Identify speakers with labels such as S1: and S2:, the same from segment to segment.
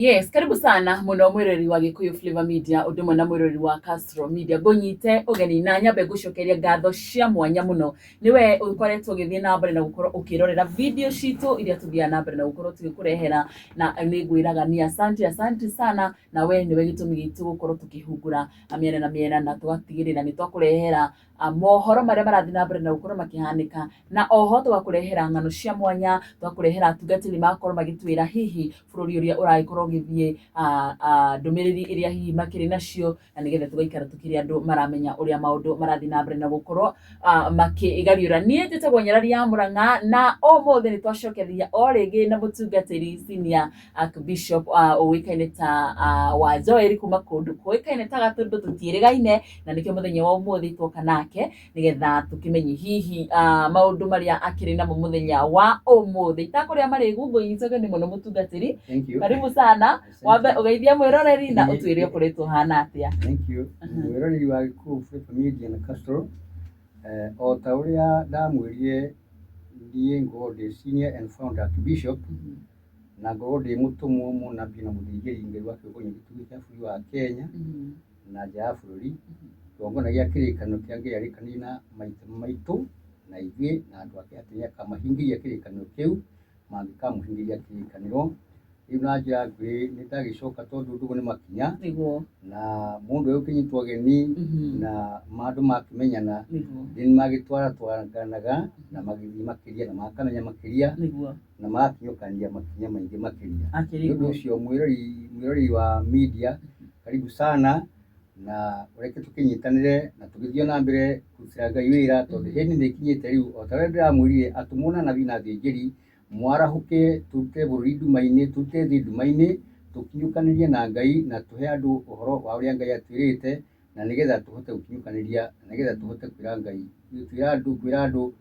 S1: Yes, karibu sana muno mwirori wa Gikuyu Flavor Media udumwe na mwirori wa Castro Media ngonyite ugeni na nyambe gucokeria ngatho cia mwanya muno niwe ukoretwo githie na mbere na gukorwo ukirorera video citu iria tuthia na mbere na gukorwo tugikurehera na nigwiraga ni asante sana na we niwe gitumi gitu gukorwo tukihungura miena na twatigirira ni twakurehera mohoro maria marathi na mbere na gukorwo makihanika na oho twakurehera ng'ano cia mwanya twakurehera atungatiri makorwo magitwira hihi bururi uria uraikorwo githie ndumiriri iria hihi makiri nacio na nigetha tugaikara tukiri andu maramenya uria maundu marathi na mbere na gukorwo makigariura nie njitagwo Nyarari ya Murang'a na umuthi ni twacokeria o ringi na mutungatiri senior Archbishop uwikaine ta wa Joel kuma kundu kuikaine ta Gatundu tutirigaine na nikio muthenya wa umuthi twoka nake nigetha tukimenye hihi maundu maria akiri namo muthenya wa umuthi itakuria mari gungu yitoke ni muno mutungatiri. Karibu sana wambe ugeithia mwiroreri na utwire kuri tuhana atia.
S2: Thank you. Mwiroreri wa Gikuyu Flavor Media na Castro o ta uria ndamwirie ndie ngode senior and founder Archbishop na ngode mutumwo munabii na muthingiri ngai wake ugonye gitugi kia bũrũri wa Kenya na nja ya bũrũri tuongonagia kirikano kia ngai arikanina maitu na ithuĩ na andu ake ati akamahingiria kirikano kiu mangikamuhingiria kirikaniro riu na njira nguhĩ nĩndagicoka tondu ndugu nĩ makinya na mundu uyu kinyitwo geni na mandu makimenyana thini magitwara twanganaga na magithii makiria na makamenya makiria na magakinyũkania makinya maingi makiria ndu ucio mwirori wa media karibu sana na ureke tukinyitanire na tugithio na mbere kurutira ngai wira tondu hindi nikinyite riu o ta uria ndiramwirire atumuna nabii na thĩnjĩri mwarahuke tute bũrũri nduma-inĩ tute thĩ nduma-inĩ tukinyũkanĩrie na ngai na tuhe andu uhoro wa uria ngai atwirite na nigetha tuhote gukinyũkanĩria na nigetha tuhote kwira andu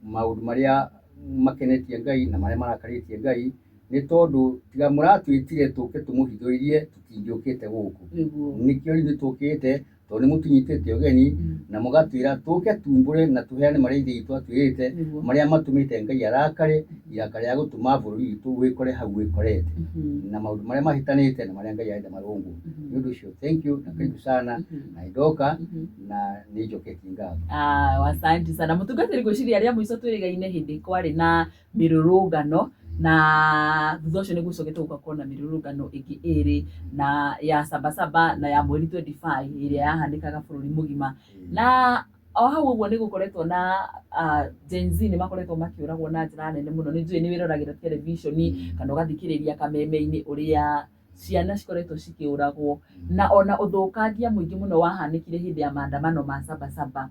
S2: maundu maria makenetie ngai na maria marakaritie ngai ni tondu tiga muratwitire tuke tumuhithũririe tutingiukite guku nikio riu tukite tondu mutunyitite ugeni na mugatwira tuke tumbure na tuheane maria ithuĩ twatwirite maria matumite ngai arakare iraka ria gutuma bũrũri witu wikore hau wikorete na maundu maria mahitanite na maria ngai arenda marungu ni undu ucio. Thank you na karibu sana na idoka na nijoketie ngatho.
S1: Asante sana mutungatiri gwiciria aria mwico twirigaine hindi kwari na mirurungano na thutha ucio nigucokete gukakorwo mirurungano ingi iri na ya sabasaba na ya mweri 25 iria yahanikaga bururi mugima na o hau uguo nigukoretwo na Gen Z ni makoretwo makiuragwo na njira nene muno ni njui ni wiroragira television kana ugathikiriria kameme-ini uria ciana cikoretwo cikiuragwo na ona uthukangia muingi muno wahanikire hindi ya maandamano ma sabasaba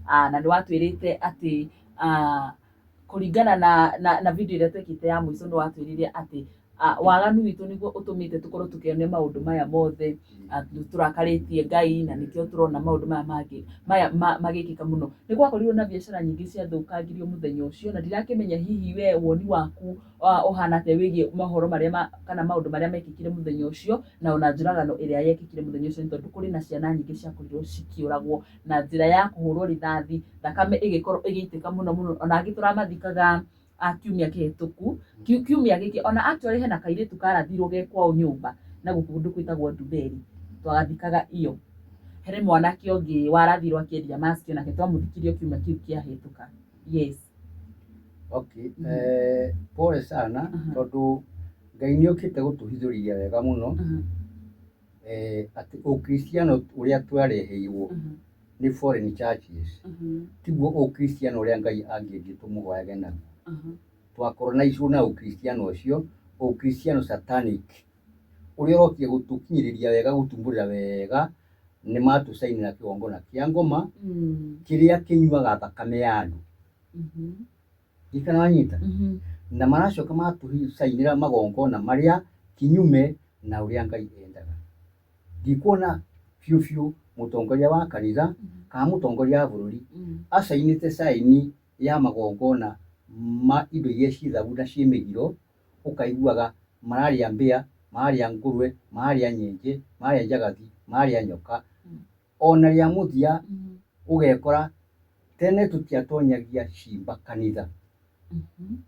S1: na ni watwirite ati kuringana na video iria twekite ya mwico ni watwirire ati waganu witu niguo utumite tukorwo tukione maundu maya mothe turakaritie ngai na nikio turona maundu maya magikika muno ni gwakorirwo na biashara nyingi cia thukangirio muthenya ucio na ndirakimenya hihi we woni waku uhana te wigie mahoro maria kana maundu maria mekikire muthenya ucio na ona njuragano iria yekikire muthenya ucio tondu kuri na ciana nyingi cia kurirwo cikiuragwo na njira ya kuhurwo rithathi thakame igikorwo igiitika muno ona angi turamathikaga kiumia kihituku kiumia giki ona actually hena kairitu karathirwo gekwao nyumba na gukundu kwitagwo Nduberi twagathikaga iyo here mwanake ungi warathirwo akiendia mask onake twamuthikirio kiumia kiu kiahituka. Yes.
S2: Okay. Pole sana tondu ngai ni ukite gutuhithuriria wega muno ati ukristiano uria twareheirwo ni foreign churches tiguo ukristiano uria ngai angĩendie tumuhoyage naguo twakorwo na ukristiano ucio ukristiano satanic uria urokie gutukinyiriria wega gutumburira wega ni matucainira kigongona kia ngoma kiria kinyuaga thakame ya andu ikana nyita na maracoka matucainira magongona maria kinyume na uria ngai endaga ndikuona fiu mutongoria wa kanitha kana mutongoria wa bũrũri acainite saini ya magongona ma indo iria cithabu na ciĩmĩgiro ukaiguaga mararia mbĩa mararia ngũrwe mararia nyenje mararia njagathi mararia nyoka ona ria muthia ugekora tene tutiatonyagia cimba kanitha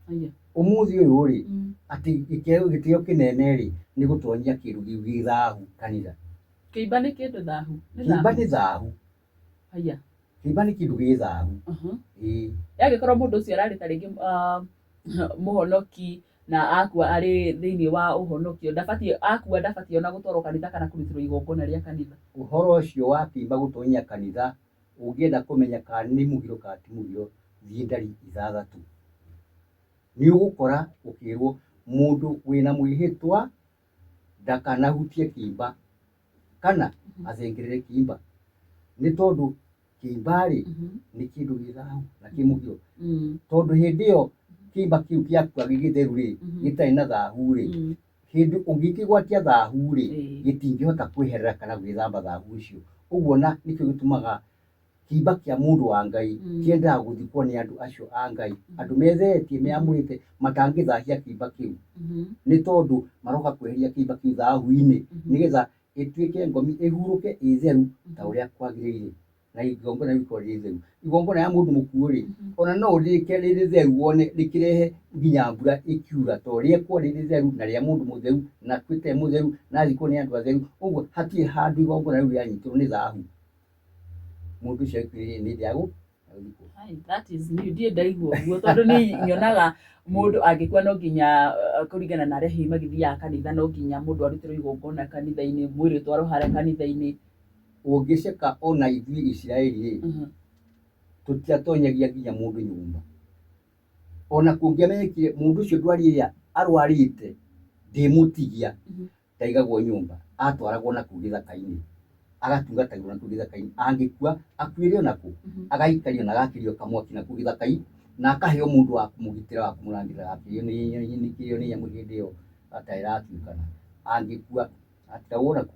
S1: Aya.
S2: Umuthi uyu ri ati gitio kinene ri ni gutonyia kindu githahu kanitha.
S1: Kiimba ni kindu thahu.
S2: Kiimba ni thahu.
S1: Aya.
S2: Kiimba ni kindu githahu.
S1: Yagikorwo mundu ucio arari ta ringi muhonoki na akua ari thiini wa uhonokio ndabatie akua ndabatie ona gutwarwo kanitha kana kurutirwo igongona ria kanitha.
S2: Uhoro ucio wa kiimba gutonyia kanitha ungienda kumenya kana ni mugiro kana ti mugiro thie ndari 6 ni ugukora ukirwo mundu wina mwihitwa ndakanahutie kiimba kana azengerere kiimba ni tondu kiimba ri ni kindu githahu na kimugiro tondu hindi iyo kiimba kiu kiakua gigitheru ri gitari na thahu ri hindi ungikigwatia thahu ri gitingihota kwiherera kana gwithamba thahu ucio uguo na nikio gitumaga kiimba kia mundu wa Ngai kiendaga guthikwo ni andu acio a Ngai andu methetie meamurite matangithahia kiimba kiu ni tondu maroka kweheria kiimba kiu thahu-ini nigetha ituike ngomi ihuruke itheru ta uria kwagirire na igongona riko ritheru igongona ya mundu mukuo ri ona no urike riri theru wone rikirehe nginya mbura ikiura to riekwo riri theru na ria mundu mutheru na twite mutheru na thikwo ni andu atheru uguo hatie handu igongona riu rianyitirwo ni thahu mundu cio ni ndiagu.
S1: That is new. Ndiye ndaigua guo tondu ni nyonaga mundu angikwa no nginya kuringana na rehi magithia kanitha no nginya mundu arutirwo igongona kanitha-ini mwiri twarwo haria kanitha-ini.
S2: Ungiceka ona ithui Israeli tutiatonyagia nginya mundu nyumba ona kungiamenyekire mundu ucio ndwariria arwarite ndimutigia ndaigagwo nyumba atwaragwo na kuu githaka-ini agatungatagirwo na kuu githaka-ini angikua akuire onaku agaikario na agakirio kamwaki na kuu githaka-ini na akaheo mundu wa kumugitira wa kumurangirira akirio ni nyamu hindi iyo atairatuikana angikua atigagwo naku.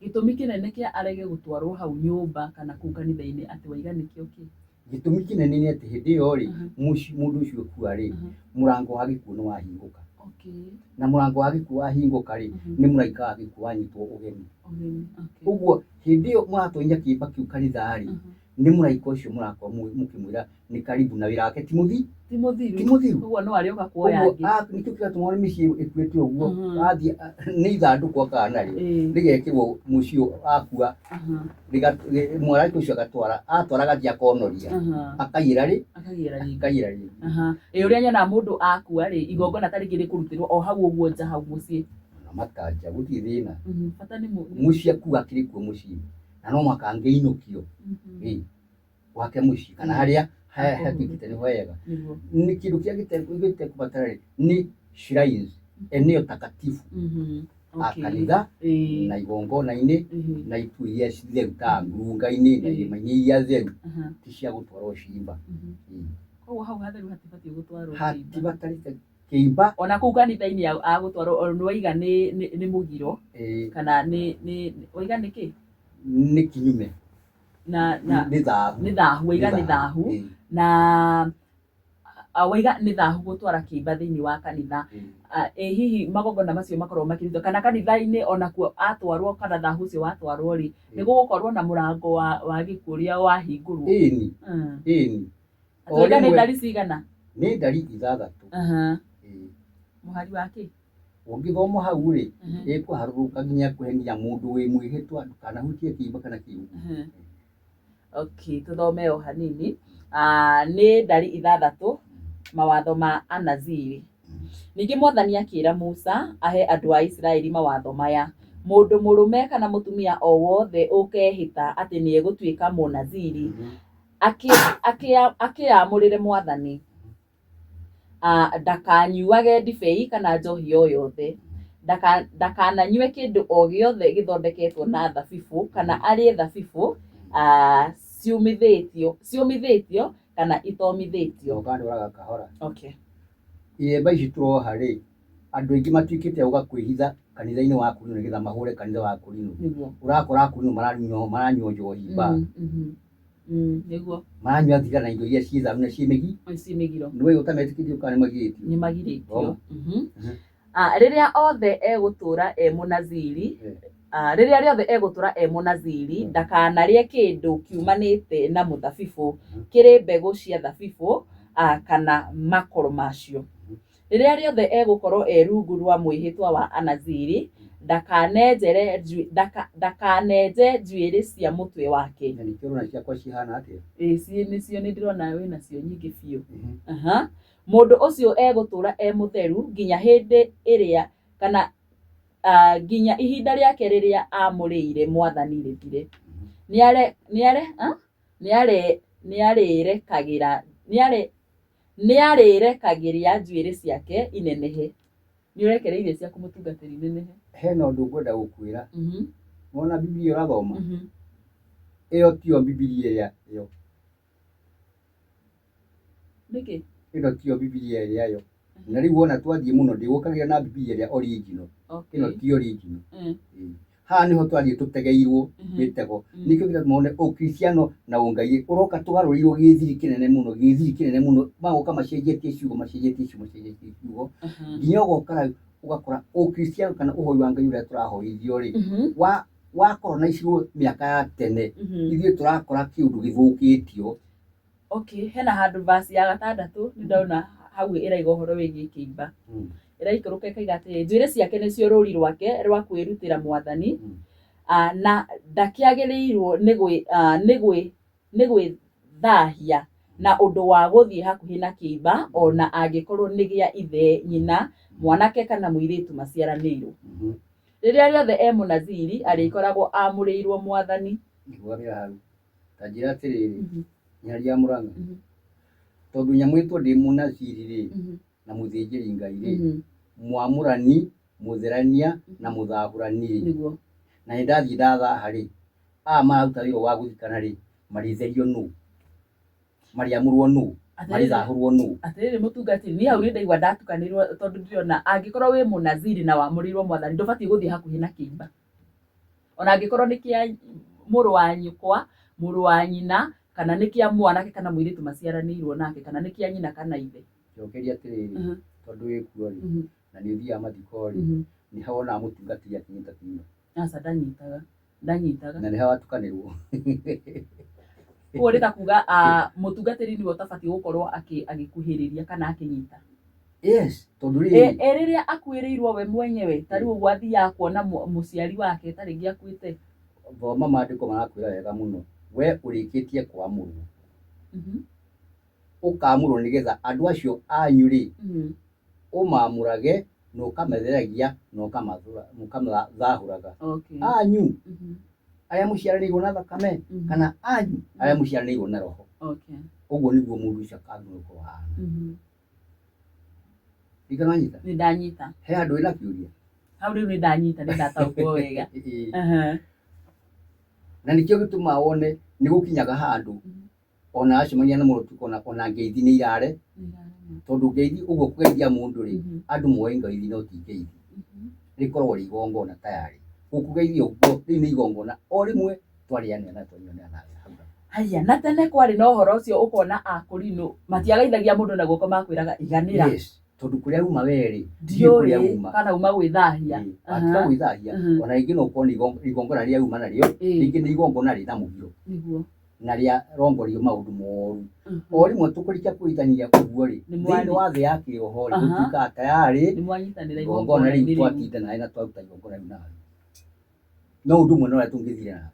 S1: Gitumi kinene kia arege gutwarwo hau nyumba kana kuu kanitha-ini ati waiganikio ki?
S2: Gitumi kinene ni ati hindi iyo ri mundu ucio kua ri murango wa gikuo ni wahinguka. Na murango wa gikuo wahinguka ri ni muraika wa gikuo wanyitwo ugeni. Uguo hindi iyo muratonyia kiimba kiu kanitha ri ni muraika ucio murakorwo mukimwira ni karibu na wira wake ti muthiru.
S1: Uguo no arioka kuoya angi.
S2: Nikio kiratuma micii ikuite uguo athie ni ithanduku akana ri rigekirwo mucio akua muraika ucio atwara gathie akonoria akaira ri.
S1: Uria nyona mundu akua ri igongona taringi rikurutirwo o hau uguo nja hau mucii
S2: na matanja guti thina bata ni mucii akua akiri kuo mucii na no makange inukio wake mucii kana haria hakikite ni wega ni kindu kia gite kubatara ri ni shrines eneo takatifu akanitha na igongona-ini na itu iria citheru ta ngurunga-ini na irima-ini iria theru ti cia gutwarwo ciimba.
S1: Koguo hau hatheru hatibatie gutwarwo
S2: hatibatarite kiimba
S1: ona kuu kanitha-ini agutwarwo ni waiga ni mugiro kana ni waiga ni ki
S2: ni kinyume
S1: na
S2: ni thahu
S1: waiga ni thahu na waiga ni thahu gutwara kiimba thiini wa kanitha. Hihi magongona macio makorwo makirithwo kana kanitha-ini ona kuo atwarwo kana thahu ucio watwarwo ri ni gugukorwo na murango wa gikuo uria wahingurwo.
S2: Ini
S1: oiga ni ndari cigana?
S2: Ni ndari 6.
S1: Muhari wake
S2: ungithoma hau ri ikuharuruka nginya kuhengia mundu wi mwihitwa ndukanahutie kiimba kana kiugo.
S1: Okay, tuthome o hanini. Ni ndari 6 mawatho ma Anaziri. Ningi Mwathani akira Musa ahe andu a Israeli mawatho maya: mundu murume kana mutumia o wothe ukehita ati ni egutuika munaziri akiamurire Mwathani ndakanyuage ndibei kana njohi o yothe, ndakananyue kindu o giothe githondeketwo na thabibu kana arie thabibu ciumithitio kana itomithitio. Okay.
S2: Iemba ici turoha ri andu aingi matuikite uga kwihitha kanitha-ini wa Kurino nigetha mahure kanitha wa Kurino. Urakora Kurino maranyua njohi mba
S1: niguo
S2: maranyua thigara na indo iria ciĩ tharu na ciĩ migiro ni we utametĩkĩrio kana nĩ magiritio.
S1: Riria othe egutura munaziri riria riothe egutura munaziri ndakanarie kindu kiumanite na muthabibu kiri mbegu cia thabibu kana makoro macio. Rĩrĩa rĩothe egũkorwo rungu rwa mwĩhĩtwa wa Anaziri, ndakanenje njuĩrĩ cia mũtwe wake.
S2: Na nĩkĩo ũrona ciakwa cihana atĩa?
S1: Nĩcio nĩndĩrona wĩna cio nyingĩ biũ. Mũndũ ũcio egũtũra mũtheru nginya hĩndĩ ĩrĩa kana nginya ihinda rĩake rĩrĩa amũrĩire Mwathani rĩthire. Nĩarĩrekagĩria njuĩrĩ ciake inenehe. Nĩũrekereirie ciaku mũtungatĩri inenehe?
S2: Hena ũndũ ngwenda gũkwĩra. Wona Biblia ũrathoma, ĩyo tiyo Biblia ĩrĩa yo.
S1: Nĩkĩ?
S2: Ĩno tiyo Biblia ĩrĩa yo. Na rĩu wona twathiĩ mũno ndĩgũkagĩra na Biblia ĩrĩa original. Ĩno ti original. Haha nĩho twathiĩ tũtegeirwo gĩtego. Nĩkĩo kĩrĩa tũmone ũkristiano na ũngai ũroka tũgarũrĩirwo gĩthiri kĩnene mũno. Magoka macenjetie ciugo. Nginya ũgoka ũgakora ũkristiano kana ũhoi wa Ngai ũrĩa tũrahoithio rĩ, wakorwo na icigo mĩaka ya tene, ithuĩ tũrakora kĩũndũ gĩthũkĩtio.
S1: Hena handũ verse ya 6 nĩndona hau ĩraiga ũhoro wĩgiĩ kĩimba. Ĩraikũrũka ĩkaiga atĩ njuĩrĩ ciake nĩcio rũri rwake rwa kwĩrutĩra Mwathani, na ndakĩagĩrĩirwo nĩ gwĩthahia na ũndũ wa gũthiĩ hakuhĩ na kĩimba, ona angĩkorwo nĩ gĩa ithe, nyina, mwanake kana mũirĩtu maciaranĩirwo. Rĩrĩa rĩothe Mũnaziri arĩkoragwo amũrĩirwo Mwathani.
S2: Ta njĩra atĩrĩrĩ, nyaria Mũrang'a, tondũ nyamwĩtwo ndĩ Mũnaziri rĩ, na mũthĩnjĩri Ngai rĩ, mwamũrani, mũtherania na mũthahũrani rĩ, na nĩndathiĩ ndathaha rĩ, mararuta wĩra wa gũthikana rĩ, marĩtherio nũ? Mariamũrwo nũ? Marĩthahũrwo nũ?
S1: Atĩrĩrĩ mũtungatĩri, niĩ hau nĩndaigua ndatukanĩrwo, tondũ ndĩrona angĩkorwo wĩ Mũnaziri na wamũrĩirwo Mwathani ndũbatiĩ gũthiĩ hakuhĩ na kĩimba. Ona angĩkorwo nĩ kĩa mũrũ wa nyũkwa, mũrũ wa nyina, kana nĩ kĩa mwanake kana mũirĩtu maciaranĩirwo nake, kana nĩ kĩa nyina kana ithe.
S2: Njokeria atĩrĩrĩ, tondũ wĩkuo rĩ, na nĩ ũthiaga mathiko rĩ, nĩ wonaga mũtungatĩri akĩnyita kĩimba.
S1: Aca ndanyitaga. Na
S2: nĩ watukanĩrwo.
S1: Koguo rĩta kuga mũtungatĩri nĩwe ũtabatiĩ gũkorwo agĩkuhĩrĩria kana akĩnyita.
S2: Yes, tondũ rĩrĩ
S1: rĩrĩa akuĩrĩirwo we mwenyewe, ta rĩu ũguo athiaga kuona mũciari wake ta rĩngĩ akuĩte.
S2: Thoma maandĩko marakwĩra wega mũno, we ũrĩkĩtie kwamũrwo, ũkamũrwo nĩgetha andũ acio anyu rĩ, ũmamũrage na ũkametheragia na ũkamathahũraga. Anyu arĩa mũciaranĩirwo na thakame kana anyu arĩa mũciaranĩirwo na roho. Ũguo nĩguo mũndũ ũcio akagarũrũka hana. Nĩnyita?
S1: Nĩndanyita.
S2: He andũ wĩna kĩũria?
S1: Hau rĩu nĩndanyita, nĩndataũkwo wega.
S2: Na nĩkĩo gĩtũmaga wone nĩgũkinyaga handũ ona acemania na mũndũ ona ngeithi nĩ irare, tondũ ngeithi ũguo kũgeithia mũndũ rĩ, andũ moĩ ngeithi no ti ngeithi, rĩkoragwo rĩ igongona tayarĩ. Gũkũgeithia ũguo rĩu nĩ igongona o rĩmwe twarĩanĩra na twanyuanĩra nawe.
S1: Haya, na tene kwarĩ na ũhoro ũcio ũkona Akũrinũ matiageithagia mũndũ na guoko makwĩraga iganĩra.
S2: Yes, tondũ kũrĩa uma werĩ
S1: ndiũĩ kana uma gwĩthahia.
S2: Atiga gwĩthahia, ona rĩngĩ no ũkorwo nĩ igongona rĩrĩa uma narĩo, rĩngĩ nĩ igongona rĩna mũgiro na rĩa rongorio maũndũ moru. O rĩmwe tũkũrĩkia kũhĩtania ũguo rĩ, thĩinĩ wa thĩ ya kĩroho rĩ, gũtuĩkaga tayarĩ igongona rĩu twatinda nawe na twaruta igongona rĩu nawe. No ũndũ ũmwe no ũrĩa tũngĩthira nawe.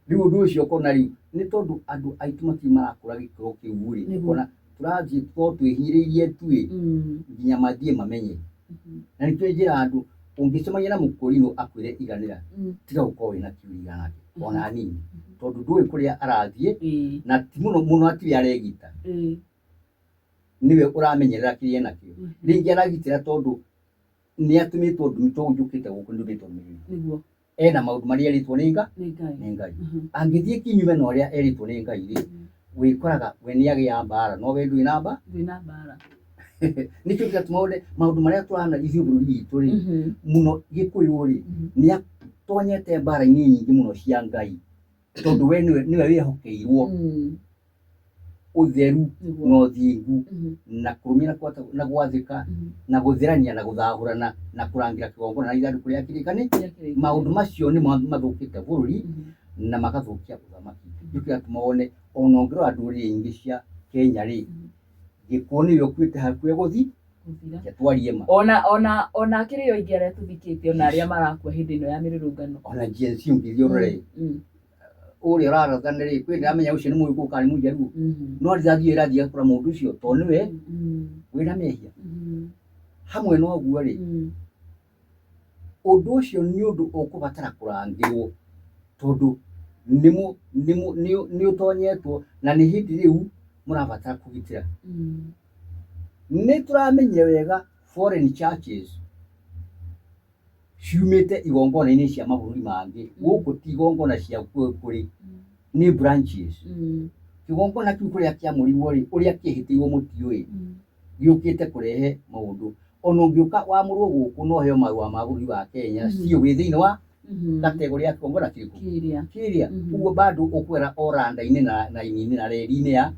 S2: Rĩu ũndũ ũcio ũkona rĩu nĩ tondũ andũ aitũ matirĩ marakũra gĩkĩro kĩu rĩ, ũkona tũrathiĩ twĩhirĩirie tuĩ nginya mathiĩ mamenye. Na nĩkĩo njĩra andũ ũngĩcemania na Mũkũrinũ akwĩre iganĩra, tiga gũkorwo wĩna kĩũria nake ona hanini, tondũ ndũĩ kũrĩa arathiĩ na ti mũno atirĩ aregita, nĩwe ũramenyerera kĩrĩa enakĩo. Rĩngĩ aragitĩra tondũ nĩ atũmĩtwo ndumi tondũ njũkĩte gũkũ nĩũmĩtwo nĩ ena maũndũ marĩa erĩtwo nĩ Ngai. Angĩthiĩ kinyume na ũrĩa erĩtwo nĩ Ngai rĩ, wĩkoraga we nĩagĩa mbara no we ndwĩna mbara. Nĩkĩo gĩatũma wone maũndũ marĩa tũrahana ithuĩ bũrũri witũ rĩ, mũno Gĩkũyũ rĩ, nĩatonyete mbara-inĩ nyingĩ mũno cia Ngai, tondũ we nĩwe wĩhokeirwo ũtheru na ũthingu na kũrũmĩrĩra na gwathĩka na gũtherania na gũthahũrana na kũrangĩra kĩgongona na ithandũkũ rĩa kĩrĩkanĩro. Maũndũ macio nĩ mathũkĩte bũrũri na magathũkia ũthamaki. Nĩkĩo gĩatũma wone ona ngiro anduri ingi cia Kenya ri gikuoni yo kwite hakwe guthi yatwarie ma
S1: ona kirio ingi aria tuthikite ona aria marakua hindi ino ya mirurungano
S2: ona GNC ngithio rore uri rarathanä rä kwä ndamenya å cio nä må gä kå kana nä må njaru no rithathiä rathiä kå ra må ndå å cio tondå nä we wä na mehia hamwe no guo rä å ndå å cio nä å ndå å kå batara kå rangä rwo tondå nä å tonyetwo na nä hä ndä rä u må rabatara kå gitä ra nä tå ramenye wega foreign churches ciumä te igongona-inä cia mabå rå ri mangä gå kå ti igongona cia kå rä nä branches kigongona kiu kå rä a kä amå rirwo rä å rä a kä hä tä irwo må tiå ä gä å kä te kå rehe maå ndå ona å ngä å ka wamå rwo gå kå no heo marå ma bå rå ri wa Kenya ciå wä thä inä wa kategori ya kigongona kä kä rä a uguo bado å kwera oranda-inä na ini-inä na reri-inä ya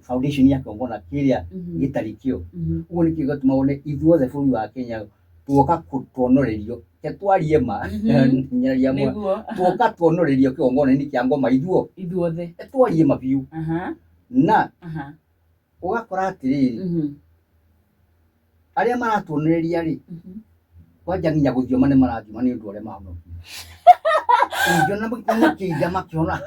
S2: foundation ya kigongona kä rä a gä tarä kä o uguo nä kä gatå ma one ithuothe bå rå ri wa Kenya tuoka tuonorerio ke twarie ma nyaria mwa tuoka tuonorerio kigongona-inä kä a ngoma ithuothe twarie ma biu na ugakora atä rä rä arä a maratuonereria rä kwanja nginya gå thioma nä marathioma nä å ndå arä a mahonokio ingĩona makĩinda makĩona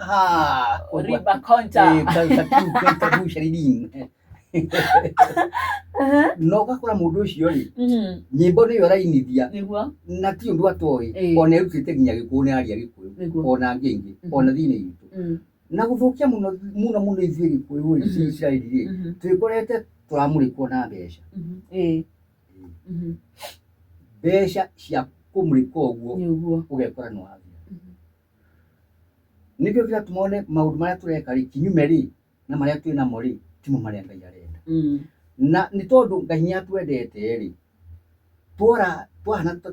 S2: no gakora mũndũ ũcio rĩ nyĩmbo nĩyo arainithia na ti ũndũ atoĩ ona erutĩte nginya gĩkũyũ nĩ aria gĩkũyũ ona ngĩngĩ ona thĩinĩ witũ na gũthũkia mũno ithuĩ gĩkũyũ rĩ Israeli rĩ twĩkorete tũramũrĩkwo na mbeca mbeca cia kũmũrĩka ũguo ũgekora nĩ wathira nĩkĩo kĩratũma one maũndũ marĩa tũreka rĩ kinyume rĩ na marĩa twĩ namo rĩ timo marĩa Ngai arenda na nĩ tondũ Ngai nĩ atwendete rĩ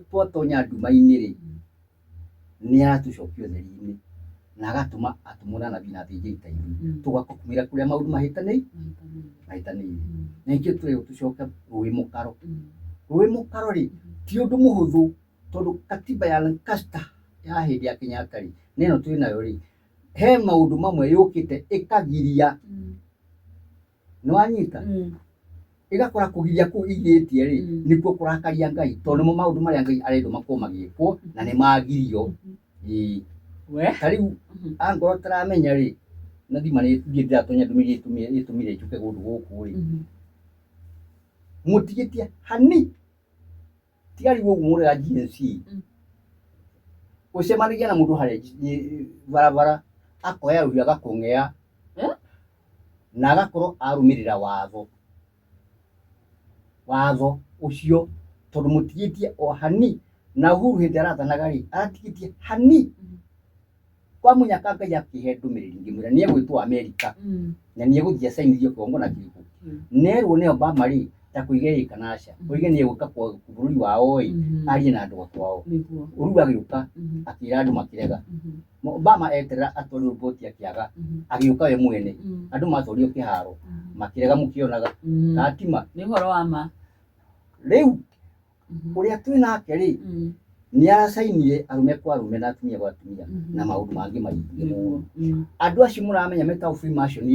S2: twatonya nduma-inĩ rĩ nĩ aratũcokia ũtheri-inĩ na agatũma atũmwo na nabii na athĩnjĩri-Ngai tũgakumĩra kũrĩa maũndũ mahĩtanĩire na nĩkĩo tũrerwo tũcoke rũĩ mũkaro rĩ ti ũndũ mũhũthũ tondũ katiba ya Lancaster ya hĩndĩ ya Kenyatta rĩ neno twĩ nayo rĩ he maũndũ mamwe yũkĩte ĩkagiria nĩ wanyita ĩgakora kũgiria kũu igĩtie rĩ nĩkuo kũrakaria Ngai tondũ nĩmo maũndũ marĩa Ngai arenda makorwo magĩkwo na nĩ magirio ta rĩu angorwo taramenya rĩ na thima nĩ ndĩratonya ndũmĩrĩri ĩtũmire njũke gũndũ gũkũ rĩ mũtigĩtie hani tigarigwo ũguo mũrega GNC ũcemanagia na mũndũ harĩa barabara akoya rũhiũ agakũng'ea na agakorwo arũmĩrĩra watho ũcio tondũ mũtigĩtie o hani na Uhuru hĩndĩ arathanaga rĩ aratigĩtie hani kwa mũnyaka Ngai akĩhe ndũmĩrĩri ngĩmwĩra nĩ egwĩtwo Amerika na nĩ egũthiĩ acainithio kĩgongona kĩrĩkũ nerwo nĩ Obama rĩ ta kũige ĩka na aca oige nĩ egũka bũrũri wao ĩ arie na andũ akwao rĩu agĩũka akĩra andũ makĩrega Obama eterera atwarirwo riboti akĩaga agĩũka we mwene andũ matwario kĩharo makĩrega mũkĩonaga gatima
S1: nĩ ũhoro wa ma
S2: rĩu ũrĩa twĩ nake rĩ nĩ aracainire arũme kwa arũme na atumia kwa atumia na maũndũ mangĩ maingĩ mũno andũ acio mũramenya metagwo Freemason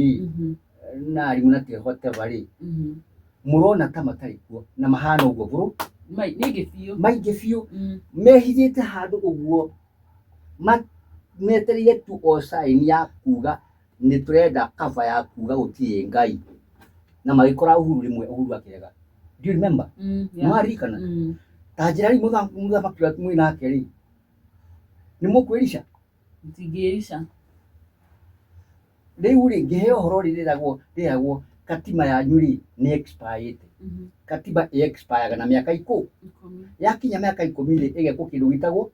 S2: na arimũ na whatever rĩ mũrona ta matarĩ kuo na mahana ũguo bũrũ maingĩ biũ mehithĩte handũ ũguo metereire tu o sign ya kuga nĩ tũrenda cover ya kuga gũtirĩ Ngai na magĩkora Uhuru rĩmwe Uhuru akĩrega do you remember mwaririkana ta njĩra rĩu mũthamaki ũrĩa mwĩ nake rĩ nĩ mũkwĩrica
S1: mũtingĩrica
S2: rĩu rĩ ngĩheo ũhoro rĩragwo katiba yanyu rĩ nĩ expired katiba expire na mĩaka yakinya mĩaka 10 rĩ ĩgekwo kĩndũ gĩtagwo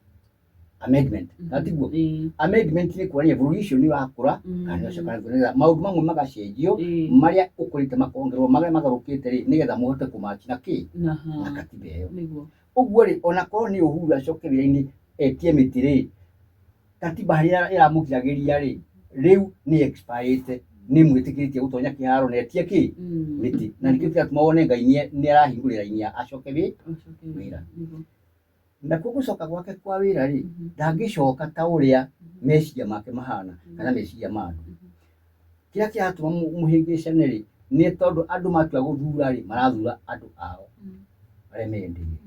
S2: amendment natiguo amendment nĩ kuonania bũrũri ũcio nĩ ũrakũra kana ũcokanĩrĩra maũndũ mamwe magacenjio marĩa ũkũrĩte makongererwo marĩa magarũkĩte rĩ nĩgetha mũhote kũmachi na kĩ na katiba ĩyo ũguo rĩ ona korwo nĩ Uhuru acoke wĩra-inĩ etie mĩtĩ rĩ katiba harĩa ĩramũgiragĩria rĩ rĩu nĩ expired nĩ mwĩtĩkĩrĩtie gũtonya kĩharo na etie kĩ mĩtĩ na nĩkĩo kĩratũma wone Ngai nĩ arahingũrĩra inya acoke wĩra na gũcoka gwake kwa wĩra rĩ ndangĩcoka ta ũrĩa meciria make mahana kana meciria ma andũ Kĩrĩa kĩratũma mũhĩngĩcane rĩ nĩ tondũ andũ matua gũthura rĩ marathura andũ ao arĩa mendeire.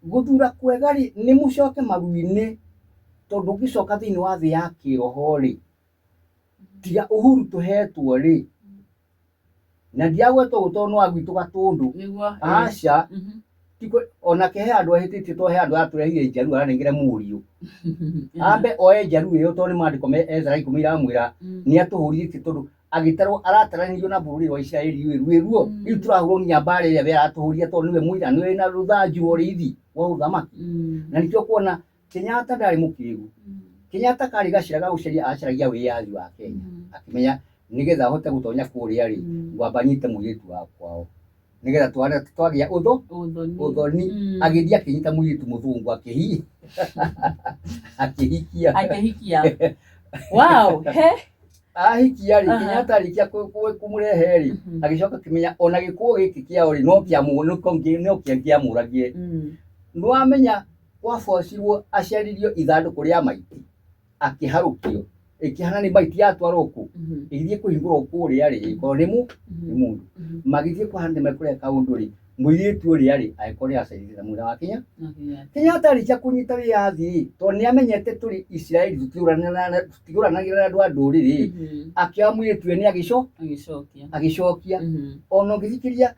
S2: Gũthura kwega rĩ nĩ mũcoke maru-inĩ, tondũ ũngĩcoka thĩinĩ wa thĩ ya kĩroho rĩ, tiga Uhuru tũhetwo rĩ, na ndiagwetwo gũtondũ no agwitũ Gatũndũ, aca onake he andũ ahĩtĩtie, to he andũ atũrehire Njaruo aranengere Mũriũ, ambe oe Njaruo ĩyo tondũ nĩ mandĩko me Ezra 10 iramwĩra nĩ atũhũrithĩtie, tondũ agĩtarwo arataranĩrio na bũrũri wa Isiraeli rwĩruo, rĩu tũrahũrwo nginya mbara ĩrĩa we aratũhũria tondũ nĩwe mũira, nĩwe na rũthanju wa ũrĩithi wa ũthamaki. Na nĩkĩo kuona Kenyatta ndarĩ mũkĩgu. Kenyatta karĩ gacĩra ga gũcaria acaragia wĩyathi wa Kenya, akĩmenya nĩgetha ahote gũtonya kũrĩa rĩ ngwamba nyite mũirĩtu wa kwao, nĩgetha twagĩa ũthoni. Agĩthiĩ akĩnyita mũirĩtu mũthũngũ akĩhikia.
S1: Wow,
S2: ahikia rĩ Kenyatta arĩkia kũmũrehe rĩ agĩcoka akĩmenya ona gĩkũũ gĩkĩ kĩao rĩ no kĩamũragie. Nĩwamenya gwabocirwo acaririo ithandũkũ rĩa maiti, akĩharũkio, ĩkĩhana nĩ maiti yatwarwo kũ, ĩgĩthiĩ kũhingũrwo kũrĩa rĩ, ĩkorwo nĩ mũndũ, magĩthiĩ kũhana nĩmekũreka kaũndũ rĩ, mũirĩtu ũrĩa rĩ agĩkorwo nĩacerithia na mwĩra wa Kenyatta arĩkia kũnyita wĩyathi rĩ, tondũ nĩamenyete tũrĩ Isiraeli tũtigũranagĩra na andũ a ndũrĩrĩ, akĩoya mũirĩtu ũyũ agĩcokia. Ona ũngĩthikĩria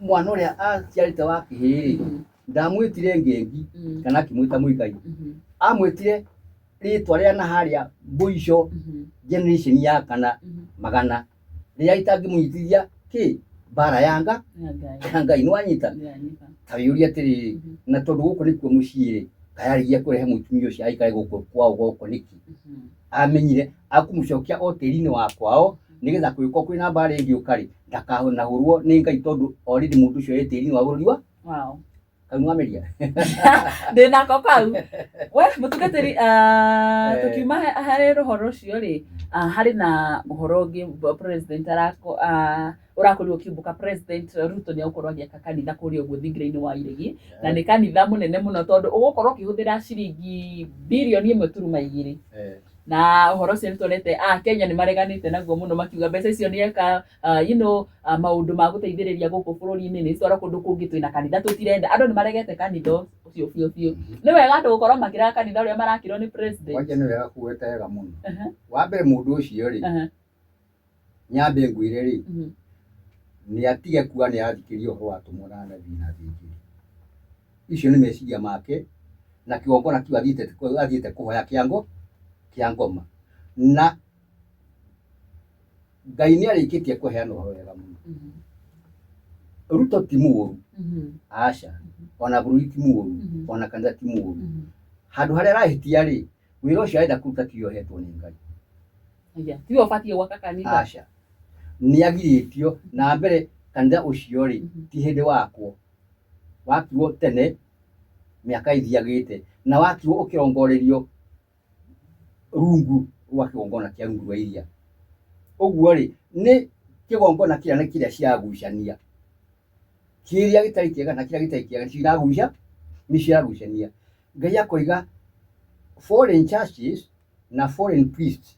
S2: mwana ũrĩa aciarĩte wa kĩhĩ rĩ, ndamwĩtire Ngengi kana akĩmwĩta Mũigai, amwĩtire rĩtwa rĩa na harĩa Boico generation ya kana magana, rĩrĩa itangĩmũnyitithia mbara ya Ngai. Nĩwanyita ta wĩyũria atĩrĩrĩ, na tondũ gũkũ nĩkuo mũciĩ rĩ, kayarĩgia kũrehe mũtumia ũcio aikare gũkũ kwao gũkũ nĩkĩ, amenyire akũmũcokia o tĩri-inĩ wa kwao, nĩgetha kũngĩkorwo kwĩna mbara ĩngĩũka rĩ ndakanahũrwo nĩ Ngai, tondũ already mũndũ ũcio wĩ tĩri-inĩ wa bũrũri wa Kaumĩria.
S1: Ndĩnako kau. We mũtungatĩri, tũkiuma harĩ rũhoro ũcio rĩ, harĩ na ũhoro ũngĩ president ũrakorirwo ũkĩumbũka. President Ruto nĩagũkorwo agĩaka kanitha kũrĩa ũguo thingira-inĩ wa Iregi, na nĩ kanitha mũnene mũno tondũ ũgũkorwo ũkĩhũthĩra ciringi birioni 1.2. Na ũhoro ũcio nĩtuonete Kenya nĩmareganĩte naguo mũno, makiuga mbeca icio nĩeka maũndũ ma gũteithĩrĩria gũkũ bũrũri-inĩ nĩcitwarwo kũndũ kũngĩ, twĩna kanitha tũtirenda. Andũ nĩmaregete kanitha ũcio biũ. Nĩ wega andũ gũkorwo makĩrega kanitha ũrĩa marakĩrwo nĩ president.
S2: Wanja nĩ wega kuweta wega mũno. Wa mbere mũndũ ũcio rĩ, nyambe ngwĩre rĩ, nĩatige kuga nĩathikĩria ũhoro wa tũmwana na thĩnjĩri. Icio nĩ meciria make, na kĩgongona kĩu athiĩte kũhoya kĩa ngoma, na Ngai nĩarĩkĩtie kũheana ũhoro wega mũno. Ruto ti mũũru, aca, ona bũrũri ti mũũru, ona kanitha ti mũũru. Handũ harĩa arahĩtia rĩ, wĩra ũcio arenda kũruta ti ũhetwo nĩ Ngai.
S1: Tiwe ũbatiĩ gwaka kanitha.
S2: Aca, nĩagirĩtio. Na mbere kanitha ũcio rĩ ti hĩndĩ wakirwo tene mĩaka ithiagĩte, na wakirwo ũkĩrongorerio rungu rwa kĩgongona kĩa rungu rwa iria. Ũguo rĩ nĩ kĩgongona kĩrĩa nĩ kĩrĩa ciragucania, kĩrĩa gĩtarĩ kĩega na kĩrĩa gĩtarĩ kĩega nĩciragucania. Ngai akoiga foreign churches na foreign priests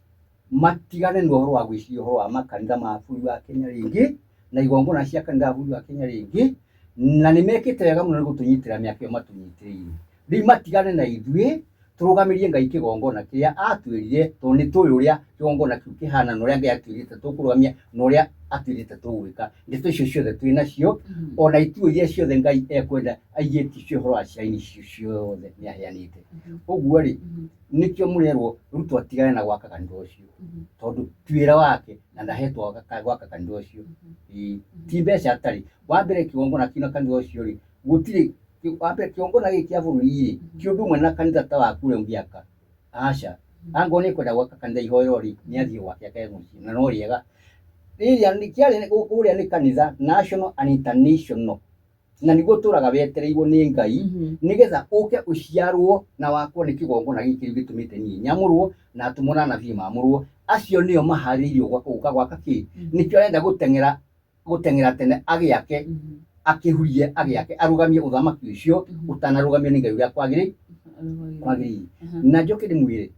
S2: matigane na ũhoro wa gwĩciria ũhoro wa makanitha ma bũrũri wa Kenya rĩngĩ, na igongona cia kanitha wa bũrũri wa Kenya rĩngĩ, na nĩmekĩte wega mũno nĩgũtũnyitĩra mĩaka ĩyo matũnyitĩrĩire. Rĩu matigane na ithuĩ tũrũgamĩrie Ngai kĩgongona kĩrĩa atwĩrire, tondũ nĩtũĩ ũrĩa kĩgongona kĩu kĩhana na ũrĩa Ngai atwĩrĩte tũkũrũgamia na ũrĩa atwĩrĩte tũgwĩka. Ndeto icio ciothe twĩ nacio, ona ituo iria ciothe Ngai ekwenda aigĩte cio ũhoro wa ciaini icio ciothe nĩaheanĩte. Ũguo rĩ nĩkĩo mũrerwo Ruto atigane na gwaka kanitha ũcio, tondũ ti wĩra wake na ndahetwo gwaka kanitha ũcio. Ti mbeca atarĩ. Wa mbere kĩgongona kĩu na kanitha ũcio rĩ gũtirĩ kĩgongona gĩkĩ kĩa bũrũri rĩ ti ũndũ ũmwe na kanitha ta waku ũrĩa ũngĩaka. Aca, angorwo nĩekwenda gwaka kanitha ihoero rĩ nĩathiĩ gwake ake mũciĩ, na no rĩega. Rĩrĩa kĩarĩ kũrĩa nĩ kanitha national and international, na nĩguo tũraga wetereirwo nĩ Ngai, nĩgetha ũke ũciarwo na wakwo nĩ kĩgongona gĩkĩ gĩtũmĩte niĩ nyamũrwo na atũmwo na anabii mamũrwo. Acio nĩo maharĩirio gũka gwaka kĩ, nĩkĩo arenda gũteng'era tene agĩake, akĩhurie agĩake, arũgamie ũthamaki ũcio ũtanarũgamio nĩ Ngai ũrĩa kwagĩrĩire. Na njoke ndĩmwĩre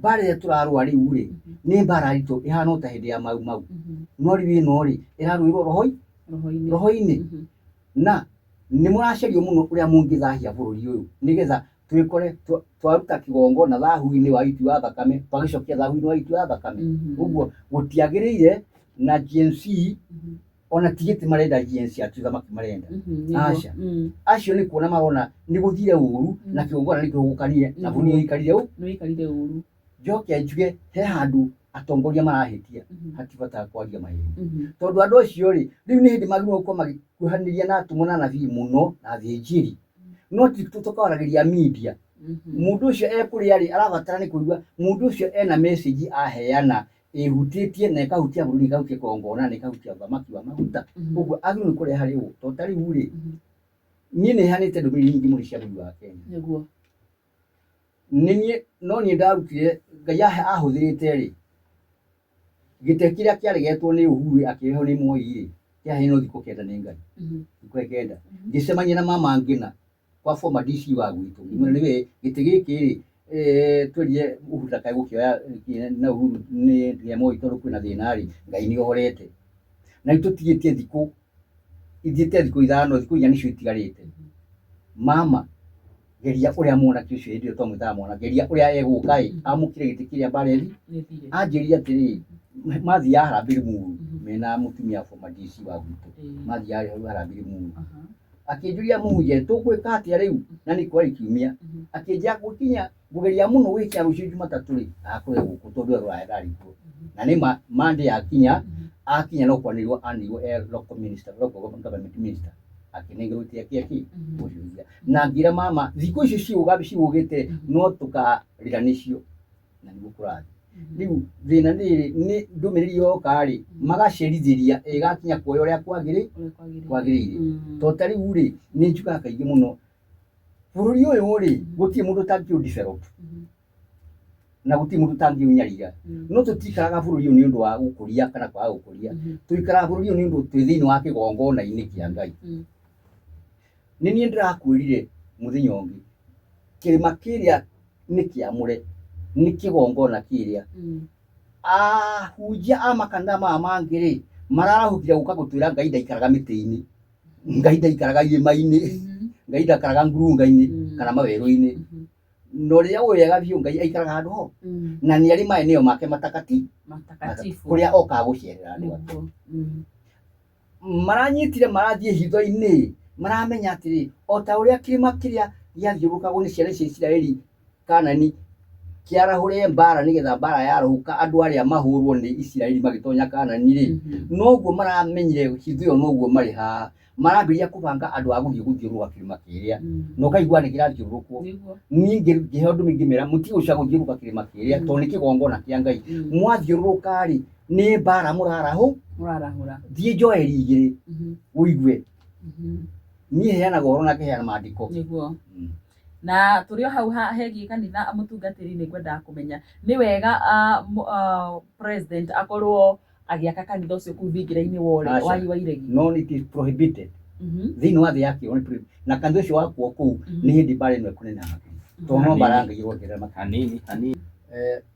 S2: Bara ya turarwa ri ure ni bara rito ihana ta hindi ya mau no ri no ri iraruirwo roho-ini na ni muracerio muno uria mungithahia bururi uyu nigetha twikore twaruta kigongo na thahu-ini wa itu wa thakame twagicokia thahu-ini wa itu wa thakame uguo gutiagiriire na GNC ona tigiti marenda GNC atu thamaki marenda aca acio ni kuona marona ni guthire uru na kigongo na nikugukanire na buni ikarire uru njoke njuge he handu atongoria marahitia hatibata kwaria mahiri tondu andu acio ri riu ni hindi magimo uko magikuhaniria na atumona na nabii muno na thinjiri no tutukawaragiria media mundu ucio ekuria ri arabatara ni kuigua mundu ucio ena message aheana ihutitie na ikahutia bururi ikahutia kongona na ikahutia thamaki wa mahuta uguo agiru ni kureha riu totari uri ni ne hanite ndumiri nyingi muri cia bururi wa Kenya niguo no ni ndarutire Ngai ahuthirite ri gite kiria kiaregetwo ni Uhuru akiheho ni Moi ri kiaheno thiko kenda ni Ngai thiko kenda ngicemania na mama Ngina kwa former DC wa gwitu niwe gite giki ri twerie Uhuru ndakae gukioya na Uhuru ni Moi tondu kwina thina ri Ngai ni ohorete na itutigitie thiko ithiete thiko ithano thiko inya nicio itigarite mama geria uria mwana kiucio hindi to mwita mwana geria uria eguka amukire giti kiria bareli anjiria atiri mathi ya harambiri muru mena mutumia former DC wa gwitu mathi ya harambiri muru akinjuria muhuje tugwika atia riu na ni kwari kiumia akinjia gukinya gugeria muno wikia rucio Jumatatu ri akore guku tondu rwa ndari ku na ni Monday akinya no kwanirwo anirwo local government minister akinengerutia kiaki ujuria na ngira mama thiko icio ciugite no tukaririanicio na nigukurathi riu thina ni ndumiriri yokari magacerithiria igakinya kuoya uria kwagirire totari uri ni njuka kaingi muno bururi uyu ri gutie mundu tangi develop na gutie mundu tangi unyarira no tutikaraga bururi uyu ni undu wa gukuria kana kwa gukuria tuikaraga bururi uyu ni undu twi thiini wa kigongo na ini kia Ngai nini ndirakwirire muthenya ungi kirima kiria ni kiamure ni kigongo na kiria hunjia amakanda mangiri mararahukira guka gutwira Ngai ndaikaraga miti-ini Ngai ndaikaraga irima-ini Ngai ndakaraga ngurunga-ini kana maweru-ini no ria wega biu Ngai aikaraga handu ho na ni ari mai niyo make matakatifu kuria oka gucerera andu ake maranyitire marathie hitho-ini maramenya atiri ota uria kirima kiria giathiurukago ni ciana cia Isiraeli Kanani kiarahure mbara nigetha mbara yaruka andu aria mahurwo ni Isiraeli magitonya Kanani ri noguo maramenyire hitho noguo mari ha marambiria kubanga andu aguthiuruka kirima kiria no kaigua ni kirathiurukwo ningi gihondo mingimera mutigusha guthiuruka kirima kiria to ni kigongo na kia Ngai mwathiuruka ri ni mbara murarahura thie Joeli igiri uigue ni heana goro na keheana maandiko niguo na turio hau hegi kanitha mutungatiri ni gwenda kumenya ni wega president akorwo agiaka kanitha ucio ku thingira-ini wa Iregi no it is prohibited thini wa thi yake na kanitha ucio wakuo ku ni hindi bare no kunena to no baranga yogera makanini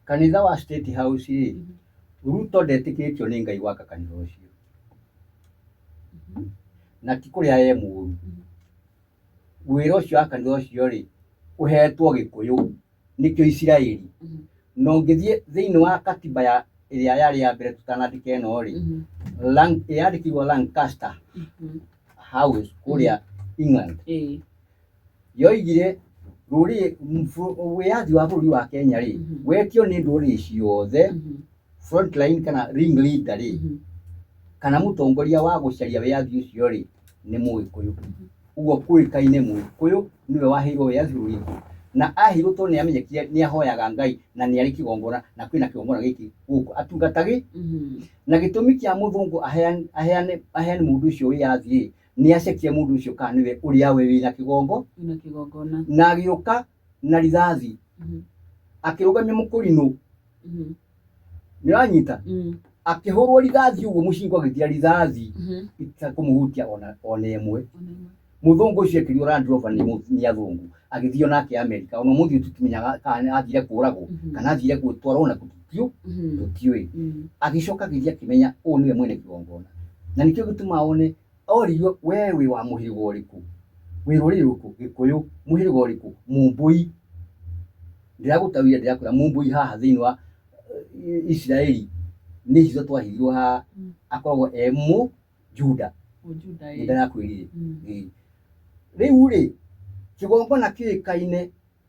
S2: kanitha wa State House ri Ruto ndetikitio ni Ngai waka kanitha ucio na tikuria ye muru wiro cio akanitha ucio ri uhetwo Gikuyu nikio Isiraeli no ngithie thiini wa katiba ya iria yari ya mbere tutanandika eno ri yandikirwo Lancaster House kuria England yoigire ruri wiathi wa bururi wa Kenya ri wetio ni nduri ciothe frontline kana ring leader ri kana mutongoria wa gucaria wiathi ucio ri ni Mugikuyu uguo kuikaine Mugikuyu niwe wahirwo wiathi bururi na ahirwo to ni amenyekire ni ahoyaga Ngai na ni ari kigongona na kwina kigongona giki guku atungatagi na gitumi kia muthungu aheane mundu ucio wiathi ni acekie mundu ucio kana niwe uria we wina kigongona na agioka na rithathi akirugamia mukurino ni ranyita akihurwo rithathi uguo mucingo githia rithathi itakumuhutia ona imwe muthungu ucio akĩrio Land Rover nĩ athungu agĩthio nake America ona mũthĩ tũtimenyaga kana athire kũragwo kana athire gũtwarwo na tũtiũĩ agĩcoka gĩthia akĩmenya ũũ nĩwe mwene kĩgongona na nĩkĩo gĩtũma one oririo we wĩ wa mũhĩrĩga ũrĩkũ wĩ rũrĩrĩ rũrĩkũ Gĩkũyũ mũhĩrĩga ũrĩkũ Mũmbũi ndĩragũtawia ndĩrakwĩra Mũmbũi haha thĩinĩ wa Israeli nĩ hitho twahithirwo haha akoragwo Juda ndĩrakwĩrire rĩu rĩ kĩgongona kĩũĩkaine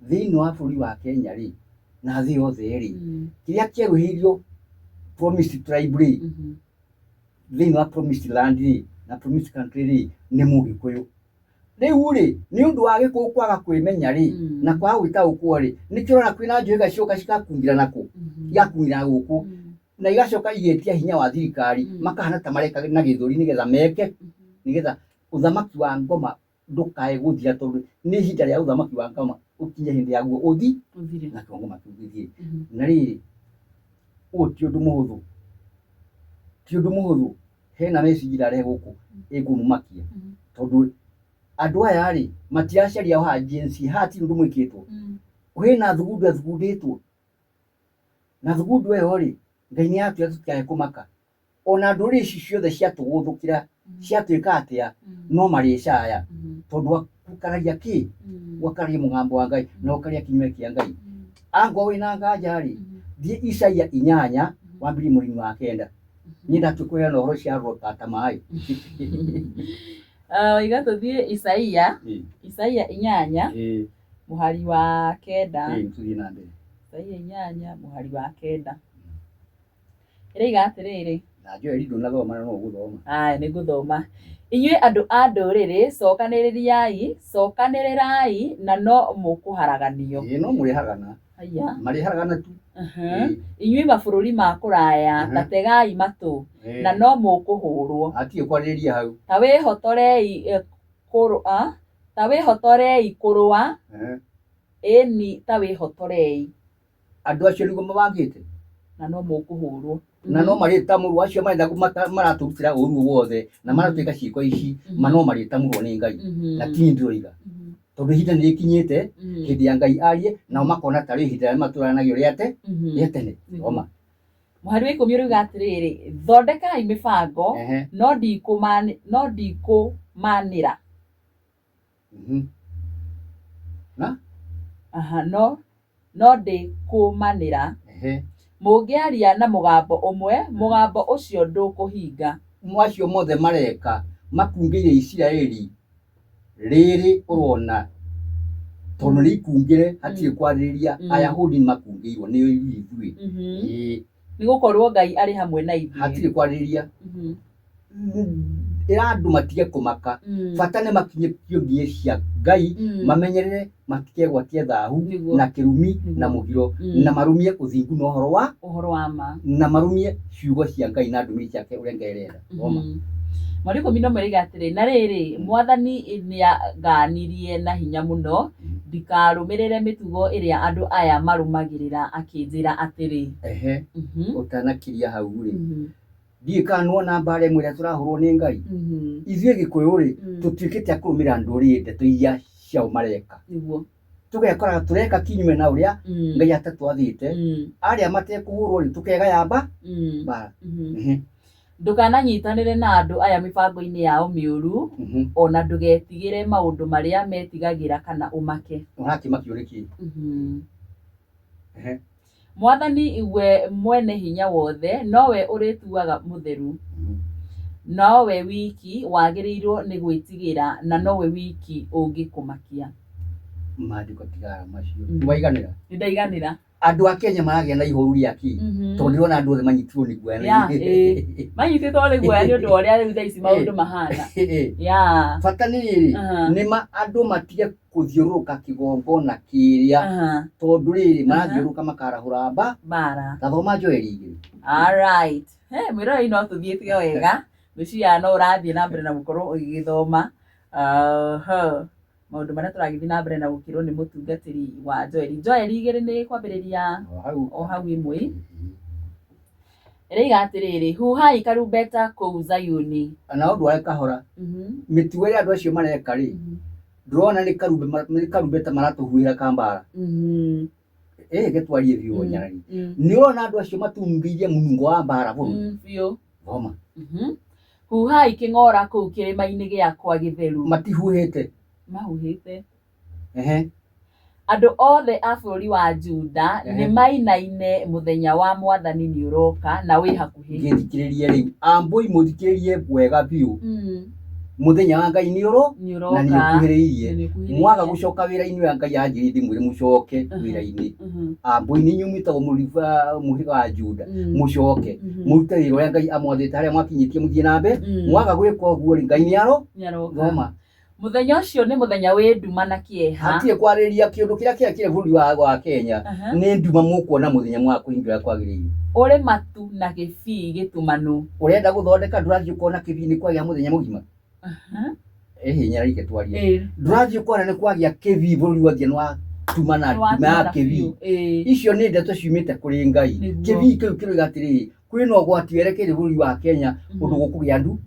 S2: thĩinĩ wa bũrũri wa Kenya rĩ na thĩ yothe rĩ kĩrĩa kĩeruhĩirio Promised Tribe rĩ thĩinĩ wa Promised Land rĩ na Promised Country rĩ nĩ Mũgĩkũyũ rĩu rĩ nĩ ũndũ wa Gĩkũyũ kwaga kwĩmenya rĩ na kwaga gwĩtaũkwo rĩ nĩkĩrona kwĩna njũĩ gacoka cigakungĩra nakũ igakungĩra gũkũ na igacoka igĩtia hinya wa thirikari makahana ta mareka na gĩthũri nĩgetha meke nĩgetha ũthamaki wa ngoma ndũkae gũthira tondũ nĩ ihinda rĩa ũthamaki wa ngoma ũkinye hĩndĩ yaguo ũthire na ngoma kĩũthire na rĩrĩ ũũ ti ũndũ mũhũthũ hena message ĩrarehe gũkũ ĩkũmũmakia tondũ andũ aya rĩ matiracaria haha agency haha ti ũndũ mwĩkĩtwo hena thugundu athugundĩtwo na thugundu ĩyo rĩ Ngai nĩatũĩra tũtikae kũmaka ona ndũrĩrĩ ici ciothe ciatũgũthũkĩra ciatuĩka atĩa no marĩcaya tondũ ũkaragia kĩ wakaragia mũgambo wa Ngai na ũkaria kinyume kĩa Ngai angwa wĩna nganja rĩ thiĩ Isaia 8 wambĩrĩrie mũhari wa 9 niĩ ndatũkũheana ũhoro cia rota ta maĩ
S1: igatũthiĩ Isaia 8 mũhari wa 9
S2: tũthiĩ na mbere
S1: Isaia 8 mũhari wa 9 ĩraiga atĩrĩrĩ
S2: na Joel ndũnathoma no ũgũthoma
S1: nĩngũthoma inyuĩ andũ a ndũrĩrĩ cokanĩrĩrai na no mũkũharaganio
S2: no mũrĩharagana marĩharagana tu
S1: inyuĩ mabũrũri ma kũraya ta tegai matũ na no mũkũhũrwo
S2: atige kwarĩrĩria hau
S1: ta wĩhotorei kũrũa ĩni ta wĩhotorei
S2: andũ acio nĩguo mabangĩte
S1: na no mũkũhũrwo
S2: na no marĩtamũrwo acio marenda maratũrutĩra ũru wothe na maratuĩka ciĩko ici no marĩtamũrwo nĩ Ngai na ti ndĩroiga tondũ ihinda nĩrĩkinyĩte hĩndĩ ya Ngai arie nao makona tarĩ ihinda rĩa matũranagio rĩa tene oma
S1: mũhari wa 10 ũrauga atĩrĩrĩ thondekai mĩbango no ndikũmanĩra no ndĩkũmanĩra mũngĩaria na mũgambo ũmwe mũgambo ũcio ndũkũhinga
S2: macio mothe mareka makungĩire Isiraeli rĩrĩ ũrona tondũ nĩ ikungĩre hatirĩ kwarĩrĩria Ayahudi makungĩirwo nĩ ithuĩ
S1: nĩ gũkorwo Ngai arĩ hamwe na ithuĩ
S2: hatirĩ kwarĩrĩria andũ matige kũmaka bata nĩ makinye kĩongie cia Ngai mamenyerere matikegwatie thahu na kĩrumi na mũgiro na marumie ũthingu na ũhoro wa ma na marumie ciugo cia Ngai na ndũmĩrĩri ciake ũrĩa Ngai arenda
S1: Mweri 10 mũraiga atĩrĩ na rĩrĩ Mwathani nĩaganirie na hinya mũno ndikarũmĩrĩre mĩtugo ĩrĩa andũ aya marũmagĩrĩra akĩnjĩra atĩrĩ
S2: ũtanakiria hau rĩ ndiĩ kanuona mbara ĩmwe ĩrĩa tũrahũrwo nĩ Ngai ithuĩ Gĩkũyũ rĩ tũtuĩkĩte a kũrũmĩrĩra ndũrĩrĩ ndeto iria ciao mareka tũgekora tũreka kinyume na ũrĩa Ngai atatwathĩte arĩa matekũhũrwo rĩ tũkegaya mbara
S1: ndũkananyitanĩre na andũ aya mĩbango-inĩ yao mĩũru ona ndũgetigĩre maũndũ marĩa metigagĩra kana ũmake
S2: ũrakĩmakio nĩ kĩ
S1: Mwathani we mwene hinya wothe nowe ũrĩtuaga mũtheru nowe wiki wagĩrĩirwo nĩ gwĩtigĩra na nowe wiki ũngĩkũmakia
S2: maandĩko tigara macio waiganĩra
S1: nĩndaiganĩra
S2: andũ a Kenya maragĩa na ihoru rĩa kĩ tondũ ndĩrona andũ othe manyitirwo nĩ guoya
S1: manyitĩtwo nĩ guoya nĩ ũndũ wa ũrĩa rĩu thaa ici maũndũ mahana
S2: bata nĩ rĩrĩ nĩma andũ matige kũthiũrũrũka kĩgongona kĩrĩa tondũ rĩrĩ marathiũrũrũka makarahũra mbara gathoma Joeli 2
S1: mwĩrorei no tũthiĩte wega gwĩciria no ũrathiĩ na mbere na gũkorwo ũgĩgĩthoma maũndũ marĩa tũragĩthiĩ na mbere na gũkĩrwo nĩ mũtungatĩri wa Joeli 2 nĩ kwambĩrĩria o hau imwe Ĩraiga atĩrĩrĩ, huhai karumbeta kũu Zayuni.
S2: Na ũndũ wa kahora mĩtugo ĩrĩa andũ acio mareka rĩ, ndũrona nĩ karumbeta maratũhuhĩra kambara. Gĩtwarie biũ Nyarari, nĩ ũrona andũ acio matumbĩirie mũnungo wa mbara
S1: biũ.
S2: Thoma.
S1: Huhai kĩng'ora kũu kĩrĩma-inĩ gĩakwa gĩtheru.
S2: Matihuhĩte.
S1: Mahuhĩte. Andũ othe a bũrũri wa Juda nĩ mainaine mũthenya wa Mwathani nĩ ũroka na wĩ hakuhĩ.
S2: Ngĩthikĩrĩrie rĩu ambũi mũthikĩrĩrie wega biũ. Mũthenya wa Ngai nĩ ũroka na nĩ ũkuhĩrĩirie. Mwaga gũcoka wĩra-inĩ wa Ngai anjĩrĩire mwĩre mũcoke wĩra-inĩ. Ambũi nĩ inyuĩ mwĩtagwo mũhĩrĩga wa Juda, mũcoke mũrute wĩra ũrĩa Ngai amwathĩte harĩa mwakinyĩtie mũthiĩ na mbere. Mwaga gwĩka ũguo rĩ, Ngai nĩ aroka.
S1: Mũthenya ũcio nĩ mũthenya wĩ nduma na kĩeha.
S2: Hatirĩ kwarĩria kĩndũ kĩrĩa kĩrekire bũrũri wa Kenya. Nĩ nduma mũkuona mũthenya mwa kũhingĩra kwagĩrĩire.
S1: Ũrĩ matu na gĩbii gĩtumanu.
S2: Ũrenda gũthondeka ndũrathiĩ kuona kĩbii nĩ kwagĩa mũthenya mũgima. Nyarari twarie. Ndũrathiĩ kuona nĩ kwagĩa kĩbii bũrũri wothe nĩ watuma na nduma ya kĩbii. Icio nĩ ndeto ciumĩte kũrĩ Ngai. Kĩbii kĩu kĩroiga atĩrĩrĩ, kwĩna ũgwati werekeire bũrũri wa Kenya ũndũ gũkũgĩa ndu.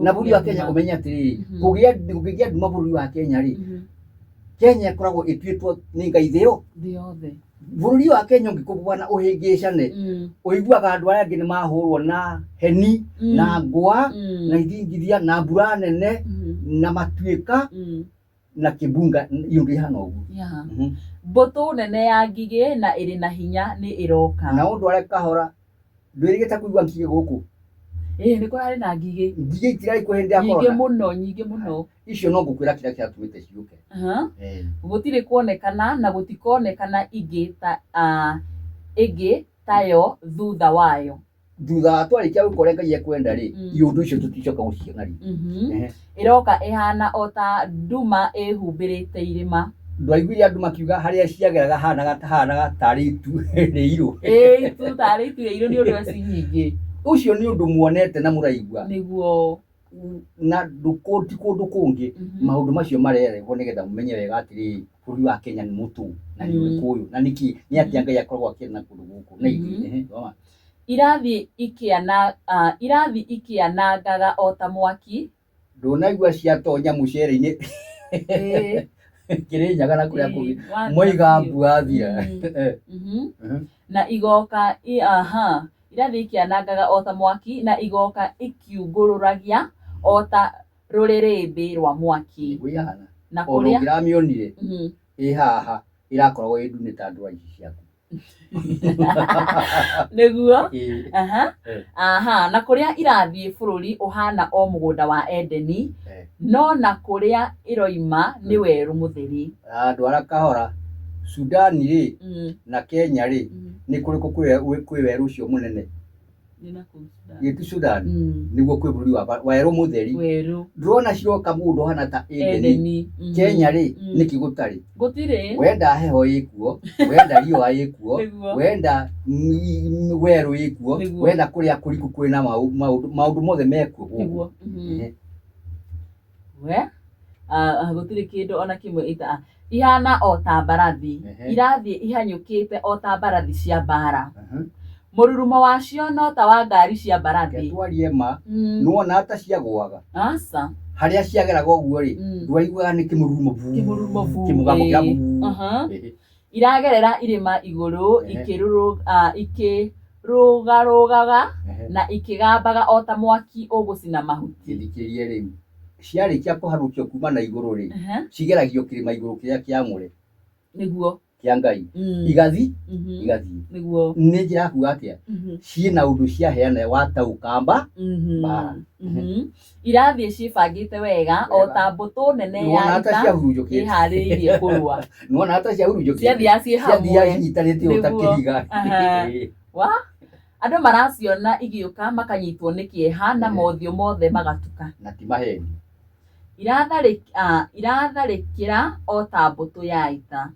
S2: Na bũrũri wa Kenya ũmenya atĩrĩrĩ, kũgĩa nduma bũrũri wa Kenya rĩ, Kenya ĩkoragwo ĩtuĩtwo nĩ Ngai thĩ yothe. Bũrũri wa Kenya ũngĩkũbũa na ũhĩngĩcane, ũiguaga andũ arĩa angĩ nĩ mahũrwo na heni na ngwa na ithingithia na mbura nene na matuĩka na kĩmbunga yũndũ ihana ũguo.
S1: Mbũtũ nene ya ngigĩ na ĩrĩ na hinya nĩ ĩroka.
S2: Na ũndũ arĩa kahora ndwĩrĩgĩte kũigua ngigĩ gũkũ.
S1: Nĩ kũrarĩ na ngigĩ.
S2: Ngigĩ itirarĩ kwa hĩndĩ ya korona.
S1: Nyingĩ mũno.
S2: Icio no ngũkwĩra kĩrĩa kĩratũmĩte ciũke.
S1: Gũtirĩ kuonekana na gũtikonekana ĩngĩ tayo thutha wayo.
S2: Thutha wa twarĩkia gwĩka ũrĩa Ngai ekwenda rĩ, iũndũ icio tũticoka gũciona rĩngĩ.
S1: Ĩroka ĩhana o ta nduma ĩhumbĩrĩte irĩma.
S2: Ndwaiguire andũ makiuga harĩa ciageraga hanaga tarĩ itu rĩirũ.
S1: Itu tarĩ itu rĩirũ nĩ ũndũ ci nyingĩ.
S2: Ũcio nĩ ũndũ muonete na mũraigua.
S1: Nĩguo.
S2: Na ti kũndũ kũngĩ maũndũ macio marerehwo nĩgetha mũmenye wega atĩrĩrĩ, bũrũri wa Kenya nĩ mũtũ na nĩ ũgĩkũyũ na nĩkĩ nĩ atĩa Ngai akoragwo akĩenda kũndũ gũkũ na ithuĩ.
S1: Irathi ikĩanangaga o ta mwaki.
S2: Ndũnaigua ciatonya mũcere-inĩ Kĩrĩnyaga na kũrĩa kũngĩ moiga mbura thira.
S1: Na igoka irathi ikĩanangaga o ta mwaki na igoka ikiungũrũragia o ta rũrĩrĩmbĩ rwa mwaki.
S2: Na kũrĩa ũngĩramĩonire ĩ haha ĩrakoragwo ĩ ndune ta ndwara ici ciaku.
S1: Nĩguo. Na kũrĩa irathiĩ bũrũri ũhana o mũgũnda wa Edeni, no na kũrĩa ĩroima nĩ werũ mũtheri.
S2: Andũ arĩa kahora Sudan rĩ na Kenya rĩ, nĩ kũrĩkũ kwĩ werũ ũcio mũnene? Gĩtu Sudan nĩguo kwĩ bũrũri wa werũ mũtheri. Ndũrona ciroka mũndũ hana ta Edeni. Kenya rĩ nĩkĩ gũtarĩ?
S1: Gũtirĩ.
S2: Wenda heho ĩkuo, wenda riũa ĩkuo, wenda werũ ĩkuo, wenda kũrĩa kũriku kwĩna maũndũ mothe mekuo.
S1: Gũtirĩ kĩndũ ona kĩmwe ihana o ta mbarathi. Irathiĩ ihanyũkĩte o ta mbarathi cia mbara. Mũrurumo wacio no ta wa ngari cia mbarathi.
S2: Twarie ma nĩwona ta ciagũaga.
S1: Aca.
S2: Harĩa ciageraga ũguo rĩ, ndwaiguaga nĩ kĩmũrurumo kĩmũgambo kĩa
S1: iragerera irĩma igũrũ ikĩrũgarũgaga na ikĩgambaga o ta mwaki ũgũcina mahuti.
S2: Thikĩrĩrie rĩu, ciarĩkia kũharũkio kuma na igũrũ rĩ, cigeragio kĩrĩma igũrũ kĩrĩa kĩamũre.
S1: Nĩguo.
S2: Kĩa Ngai. Igathiĩ.
S1: Nĩguo.
S2: Nĩ njĩra kuga atĩa? Ciĩna ũndũ ciaheana wataũkamba mbara.
S1: Irathiĩ cibangĩte wega o ta mbũtũ nene ya ita ĩharĩrĩirie kũrũa.
S2: Nĩwona hata ciahurunjũkĩte.
S1: Ciathiaga ciĩ hamwe.
S2: Ciathiaga cinyitanĩte o ta kĩhiga.
S1: Andũ maraciona igĩũka makanyitwo nĩ kĩeha na mothiũ mothe magatuka.
S2: Na ti maheni.
S1: Iratharĩkĩra o ta mbũtũ ya ita.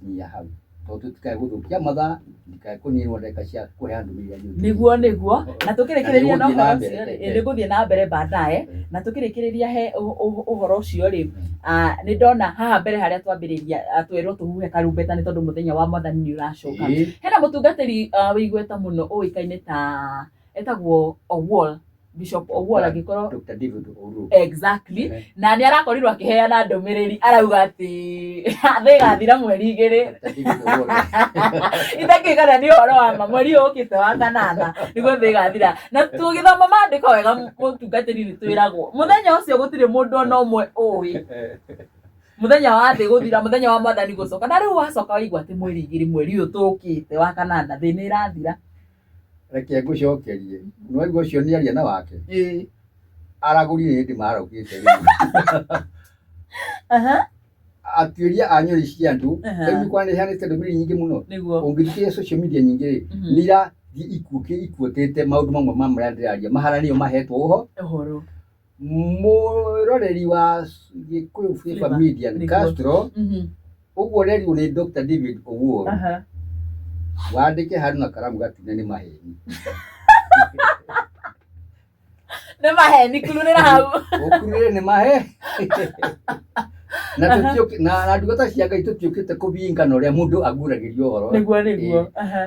S2: Kinyia hau to tutikae guthukia mathaa ndikae kuninwo ndeka cia kuhe andu mĩria
S1: niguo na tukirikiria no horo cio ri ndi guthie na mbere baadaye na tukirikiria he uhoro ucio ri ni ndona haha mbere haria twambiriria twirwo tuhuhe karumbeta ni tondu muthenya wa mwathani ni uracoka hena mutungatiri wigueta muno uikaine ta etagwo Owuor Bishop Owuor agikorwo
S2: Dr. David Owuor
S1: exactly na ni arakorirwo akiheana ndumiriri arauga ati thigathira mweri 2 itakigana ni horo wa mweri ukite wa kanana niguo thigathira na tugithoma maandiko wega mutungatiri ni twiragwo muthenya ucio gutire mundu ona umwe uwi muthenya wa thi guthira muthenya wa mwathani gucoka na riu wacoka waigua ati mweri 2 mweri uyu tukite wa kanana thi ni irathira
S2: reke ngucokerie nwaigua ucio ni aria na wake aragurire hindi maraukite atuiria anyori cia andu emi kwani hanite ndumiri nyingi muno ungithikia social media nyingi nira ikuotete maundu mamwe mamrandiraria maharanio mahetwo uhoro muroreri wa Gikuyu Fifa Media Castro uguo reri ni Dr. David Owuor wandike handu na karamu gatine ni maheni
S1: ni maheni kulunira hau
S2: ukurire ni mahe na tutio na ndugata cia Ngai tutiukite kubingana uria mundu aguragirio horo
S1: niguo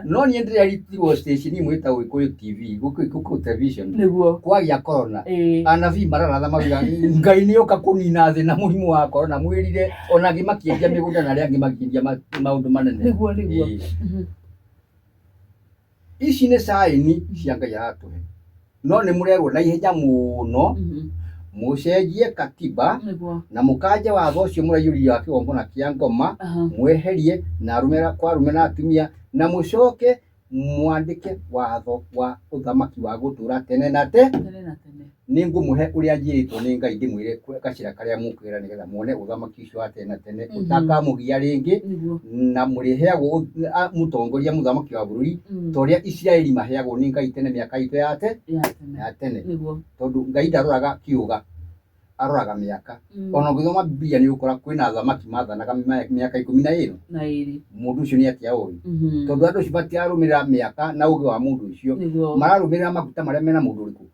S2: no ni ndire aritirwo station imwe Gikuyu TV Gikuyu television kwagia corona anabii mararatha maruga Ngai ni oka kunina thi na murimu wa corona mwirire ona gimakiendia migunda na ria gimakiendia maundu manene
S1: niguo
S2: ici ni saini cia Ngai aratuhe no ni murerwo na ihenya muno mucenjie katiba na mukaja watho ucio murayuria wa kigongona kia ngoma mweherie na arumera kwa arume na atumia na mucoke mwandike watho wa uthamaki wa gutura tene na tene ningumuhe uria njiritwo ni Ngai ndimwire gacira karia mukwira nigetha muone uthamaki ucio wa tene na tene utakamugia ringi na muriheagwo mutongoria muthamaki wa bururi toria Israeli maheagwo ni Ngai tene miaka itu ya tene tondu Ngai ndaroraga kiuga aroraga miaka ona ngithoma Biblia ni ukora kwina thamaki mathanaga miaka 12 mundu ucio ni atia oi tondu andu cibati arumira miaka na uge wa mundu ucio mararumira maguta maria mena mundu uriku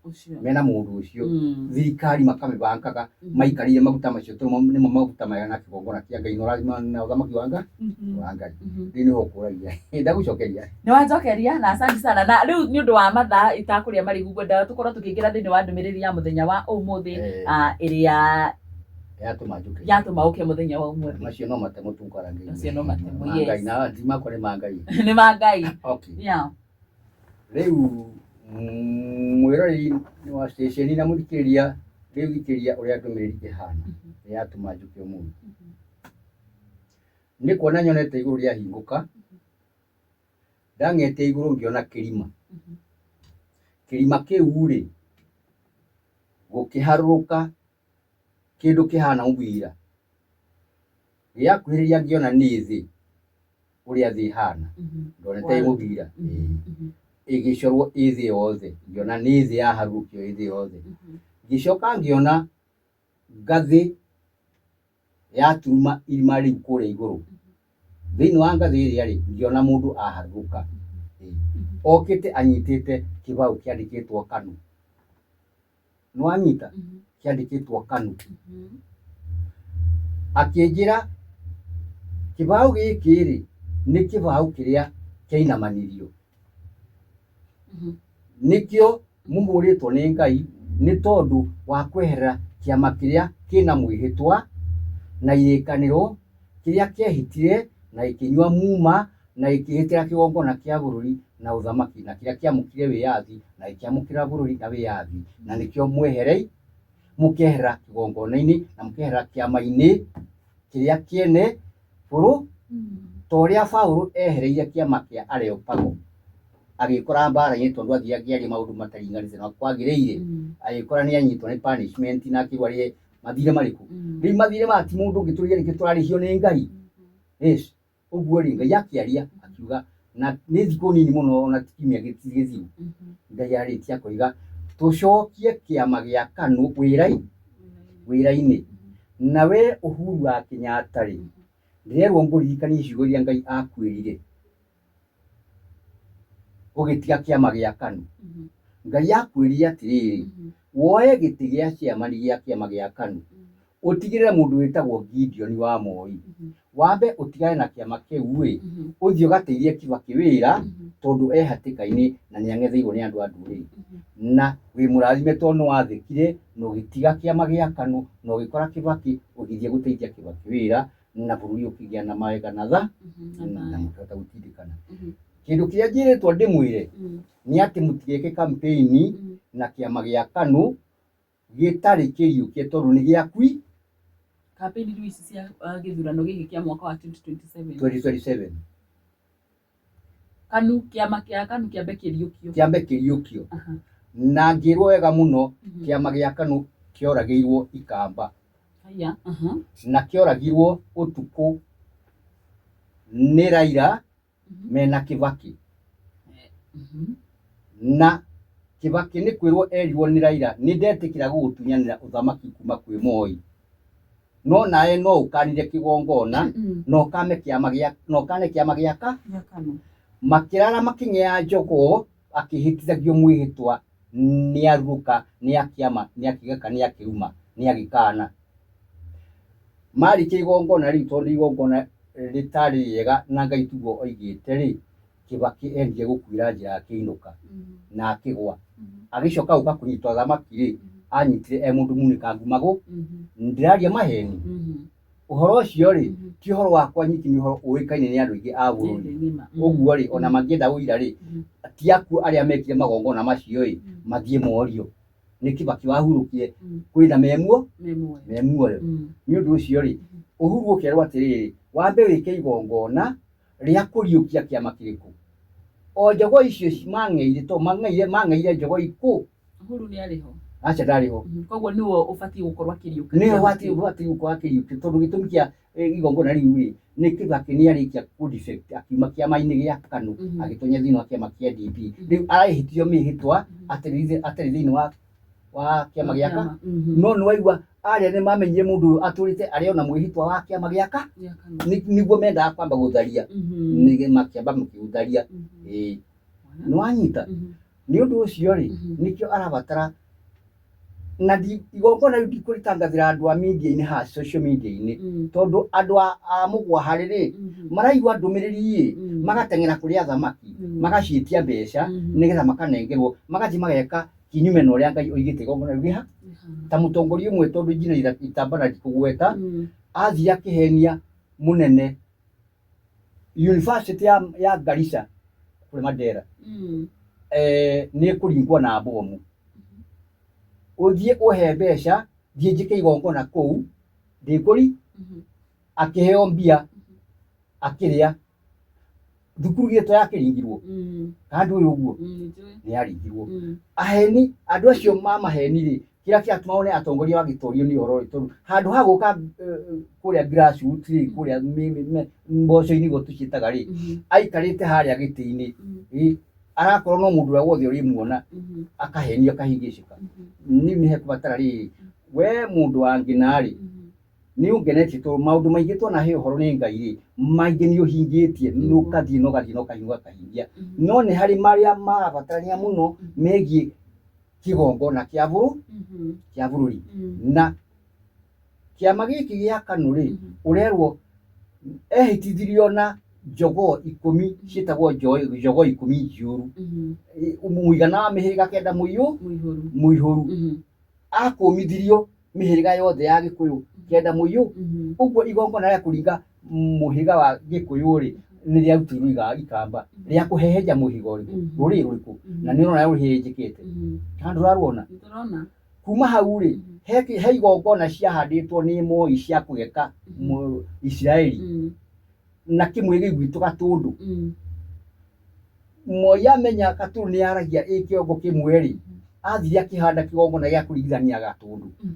S2: mena mundu ucio thirikari makamibangaga maikarire maguta macio tumo nimo maguta maya na kigongona kia Ngai norazima na uthamaki wa Ngai ndini hokuragia ndagucokeria
S1: ni wanjokeria na asante sana na riu ni undu wa mathaa itakuria marigu gwenda tukorwo tukiingira thini wa ndumiriri ya muthenya wa umuthi iria yatuma uke muthenya wa umuthi
S2: macio no matemo tukarange
S1: macio no matemo
S2: Ngai na ndima kore mangai
S1: ni mangai
S2: okay
S1: yeah
S2: riu mwirori ni wa station na muthikiria riu thikiria uria ndumiriri ihana yatuma njuke umuthi ni kuona nyonete iguru ria hinguka ndangete iguru ngiona kirima kiu ri gukiharuruka kindu kihana ubira ya kwiriria ngiona ni thi uria thi hana ndonete imubira igicorwo ithi yothe ngiona ni thi ya harukio ithi yothe gicoka ngiona ngathi ya turuma irima riu kuria iguru thini wa ngathi iria ri ngiona mundu aharuka okite anyitite kibau kiandikitwo KANU nwanyita kiandikitwo KANU akinjira kibau giki ri ni kibau kiria kiinamanirio nikio mumuritwo ni Ngai ni tondu wa kweherera kiama kiria kina mwihitwa na irikaniro kiria kiehitire na ikinywa muma na ikihitira kigongona kia bururi na uthamaki na kiria kiamukire wiyathi na ikiamukira bururi na wiyathi na nikio mweherei mukehera kigongona-ini na mukehera kiama-ini kiria kiene buru toria Paulo ehereire kiama kia Areopago agikora mbara-ini tondu athiagiaria maundu mataringanice na kwagiriire agikora ni anyitwo ni punishment na kirwarie mathire mariku ri mathire mati mundu ngituria ni kiturarihio ni Ngai yes uguo ri Ngai akiaria akiuga na ni thiku nini muno na tikimia gitigiziu Ngai aritia kuiga tucokie kiama gia KANU wira-ini nawe Uhuru wa Kenyatta ri ndirerwo ngũririkanie ciugo iria Ngai akwĩrire ũgĩtiga kĩama gĩa KANU. Ngai akwĩrire atĩrĩrĩ, woe gĩtĩ gĩa ciamani gĩa kĩama gĩa KANU, ũtigĩrĩre mũndũ wĩtagwo Gideon wa Moi, wambe ũtigane na kĩama kĩu ũthiĩ ũgateithie Kibaki wĩra tondũ e hatĩka-inĩ na nĩ ang'etheirwo nĩ andũ a ndũrĩrĩ, na wĩ mũrathime tondũ nĩ wathĩkire na ũgĩtiga kĩama gĩa KANU na ũgĩkora Kibaki ũgĩthiĩ gũteithia Kibaki wĩra na bũrũri ũkĩgĩa na mawega na tha na mũkahota gũtindĩkana. Kĩndũ kĩrĩa njĩrĩtwo ndĩmwĩre nĩ atĩ mũtigeke campaign na kĩama gĩa KANU gĩtarĩ kĩriũkie tondũ nĩ gĩakui.
S1: Campaign rĩu ici cia gĩthurano gĩkĩ kĩa mwaka wa
S2: 2027
S1: KANU, kĩama kĩa KANU
S2: kĩambe kĩriũkio. Na ngĩrwo wega mũno kĩama gĩa KANU kĩoragĩirwo Ikamba na kĩoragirwo ũtukũ nĩ Raila mena Kibaki. Na Kibaki nĩ kwĩrwo erirwo nĩ Raila, nĩ ndetĩkĩra gũgũtunyanĩra ũthamaki kuma kwĩ Moi, no nawe no ũkanire kĩgongona na ũkane kĩama gĩa KANU. Makĩrara makĩng'ea Njogoo akĩhĩtithagio mwĩhĩtwa nĩ arũka nĩ akĩama nĩ akĩgeka nĩ akĩruma nĩ agĩkana. Marĩkia igongona rĩu tondũ igongona rĩtarĩ rĩega na Ngai tiguo oigĩte rĩ, Kibaki endire gũkuĩra njĩra ya kĩinũka na akĩgwa. Agĩcoka gũka kũnyitwo thamaki rĩ, anyitire e mũndũ munĩkangu magũ. Ndĩraria maheni. Ũhoro ũcio rĩ ti ũhoro wakwa nyiki, nĩ ũhoro ũĩkaine nĩ andũ aingĩ a bũrũri. Ũguo rĩ ona mangĩenda ũira rĩ, ti akuo arĩa mekire magongona macio rĩ mathiĩ morio nĩ Kibaki wahurũkire, kwĩna memuoyo. Nĩ ũndũ ũcio rĩ Uhuru ũkerwo atĩrĩrĩ, wambe wĩke igongona rĩa kũriũkia kĩama kĩrĩkũ. O njogoo icio mang'eire to mang'eire njogoo ikũ.
S1: Uhuru nĩ arĩ ho?
S2: Aca ndarĩ ho.
S1: Koguo nĩwe ũbatiĩ gũkorwo akĩriũkia.
S2: Nĩwe ũbatiĩ gũkorwo akĩriũkia tondũ gĩtũmi kĩa igongona rĩu rĩ nĩ Kibaki nĩ arĩkia kũ-defect akiuma kĩama-inĩ gĩa KANU agĩtonya thĩinĩ wa kĩama kĩa DP. Rĩu arahĩtithio mĩhĩtwa atarĩ thĩinĩ wa kĩama gĩa KANU. No nĩ waigua arĩa nĩ mamenyire mũndũ ũyũ atũrĩte arĩ ona mwĩhĩtwa wa kĩama gĩa KANU, nĩguo mendaga kwamba gũtharia, makĩamba makĩũtharia. Nĩ wanyita. Nĩ ũndũ ũcio rĩ nĩkĩo arabatara, na igongona rĩu ndikũrĩtangathĩra andũ a media-inĩ ha social media-inĩ tondũ andũ a mũgwa harĩ rĩ maraigua ndũmĩrĩri magateng'era kũrĩ athamaki magaciĩtia mbeca nĩgetha makanengerwo magathiĩ mageka kinyume na ũrĩa Ngai oigĩte igongona rĩu rĩha. Ta mũtongoria ũmwe tondũ njina itambana ndikũgweta athiĩ akĩhenia mũnene University ya Garissa kũrĩ Mandera nĩ kũringwo na bomu, ũthiĩ ũhe mbeca thiĩ njĩke igongona kũu ndĩkũri, akĩheo mbia akĩrĩa. Thukuru gĩtwo yakĩringirwo handũ ũyũ ũguo nĩ yaringirwo. Aheni andũ acio mamaheni rĩ kĩrĩa kĩratũma one atongoria wagĩtorio nĩ ũhoro tondũ handũ ha gũka kũrĩa grassroots rĩ kũrĩa mboco-inĩ guo tũciĩtaga rĩ aikarĩte harĩa gĩtĩ-inĩ arakorwo no mũndũ ũrĩa wothe ũrĩmuona akahenio akahingĩcĩka. Niĩ nĩ hekũbatara rĩrĩ, we mũndũ wa ngina rĩ nĩ ũngenetie tondũ maũndũ maingĩ tuona he ũhoro nĩ Ngai rĩ maingĩ nĩ ũhingĩtie ũgathiĩ na ũkahingia. No nĩ harĩ marĩa marabatarania mũno megiĩ kĩgongona kĩa bũrũri. Na kĩama gĩkĩ gĩa KANU rĩ ũrerwo ehĩtithirio na njogoo 10 ciĩtagwo njogoo 10 njũru, mũigana wa mĩhĩrĩga 9 mũihũru, akũmithirio mĩhĩrĩga yothe ya Gĩkũyũ 9 mũiyũ. Ũguo igongona rĩa kũringa mũhĩrĩga wa Gĩkũyũ rĩ nĩ rĩarutĩirwo Ikamba rĩa kũhehenja mũhĩrĩga ũrĩkũ rũrĩrĩ rũrĩkũ, na nĩ ũrona rũhĩhĩnjĩkĩte handũ ũraruona. Kuma hau rĩ he igongona ciahandĩtwo nĩ Moi cia kũgeka Israeli na kĩmwe gĩgwitũ Gatũndũ. Moi amenya Gatũndũ nĩ yaragia kĩongo kĩmwe rĩ athire akĩhanda kĩgongona gĩa kũringithania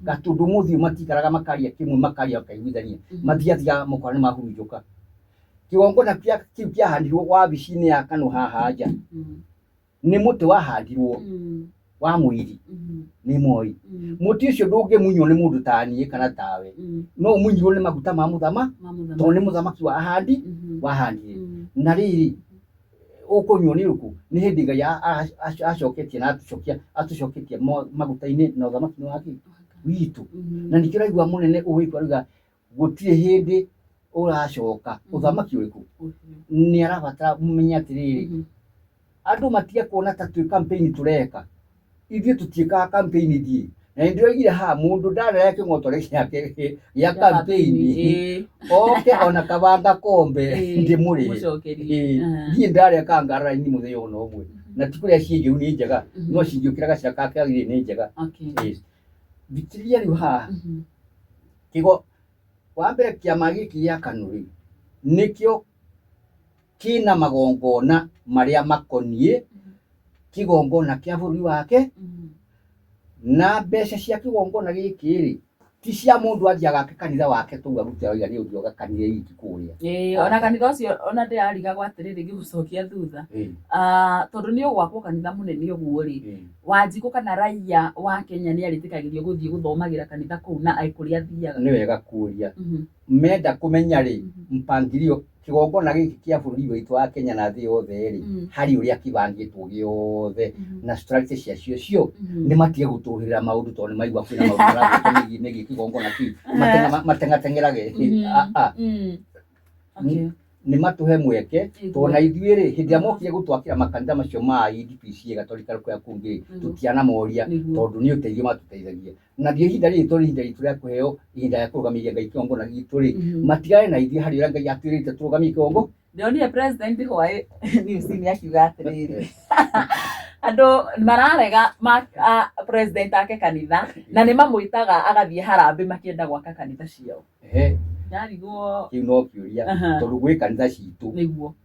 S2: Gatũndũ mũthio matikaraga makaria kĩmwe makaria makaiguithania mathiathiaga mũkora nĩ mahurunjũka. Kĩgongona kĩu kĩahandirwo wabici-inĩ ya KANU haha nja, nĩ mũtĩ wahandirwo wa mwiri ni moi muti ucio ndungimunywo ni mundu tanie kana tawe no munywo ni maguta ma muthama to ni muthamaki wa ahandi wahandire na riri ukunywo ni ruku ni hindi Ngai acoketie na atucoketie maguta-ini na uthamaki wake witu na nikiraigua munene uwikwa ruga gutire hindi uracoka uthamaki uriku ni arabatara mumenya atiriri andu matige kuona ta twi campaign tureka ithie tutieka campaign thie na ndio igire ha mundu ndarera king'otore ciake ya campaign oke ona kabanga kombe ndi muri thie ndareka ngara-ini muthenya ona umwe na tikuria ciĩngiu ni njega no cingiukira gacira kake agire ni njega thikiriria riu ha kigo wa mbere kiama giki gĩa KANU ri nikio kina magongona maria makonie kigongona kia bũrũri wake na mbeca cia kigongona gĩkĩ ri ti cia mundu athiaga kanitha wake tu arutira oiga ni uthioga kanitha iki kuria
S1: ona kanitha ucio ona ndirariga gwatiriri gigucokia thutha tondu ni ugwakwo kanitha munene uguo ri Wanjiku kana raia wa Kenya ni aritikagirio guthii guthomagira kanitha kuu na aikuria thiaga
S2: ni wega kuria menda kumenya ri mpangirio kigongona giki kia bũrũri witu wa Kenya na thĩ yothe ri hari uria kibangitwo giothe na structure cia cio ni matige gutuhirira maundu to ni maigua kwina maundu ni kigongona ki matengatengerage ni matuhe mweke to na ithuĩ ri hindi amokire gutwakira makanitha macio ma IDPC Gatolika kwa kungi tutiana moria tondu ni uteithio matuteithagia na ndio ihinda rĩrĩ tũrĩ ihinda ritũ rĩa kuheo ihinda rĩa kũrũgamĩrĩria Ngai kĩgongona gitũ ri matigane na ithuĩ harĩ ũrĩa Ngai atwĩrĩte tũrũgamie kĩgongo
S1: ndionire president hwaĩ news-inĩ akiuga atĩrĩrĩ andu mararega president ake kanitha na ni mamwitaga agathie harambe makienda gwaka kanitha ciao yarigwo
S2: kiu no kiuria tondu gwi kanitha citu
S1: niguo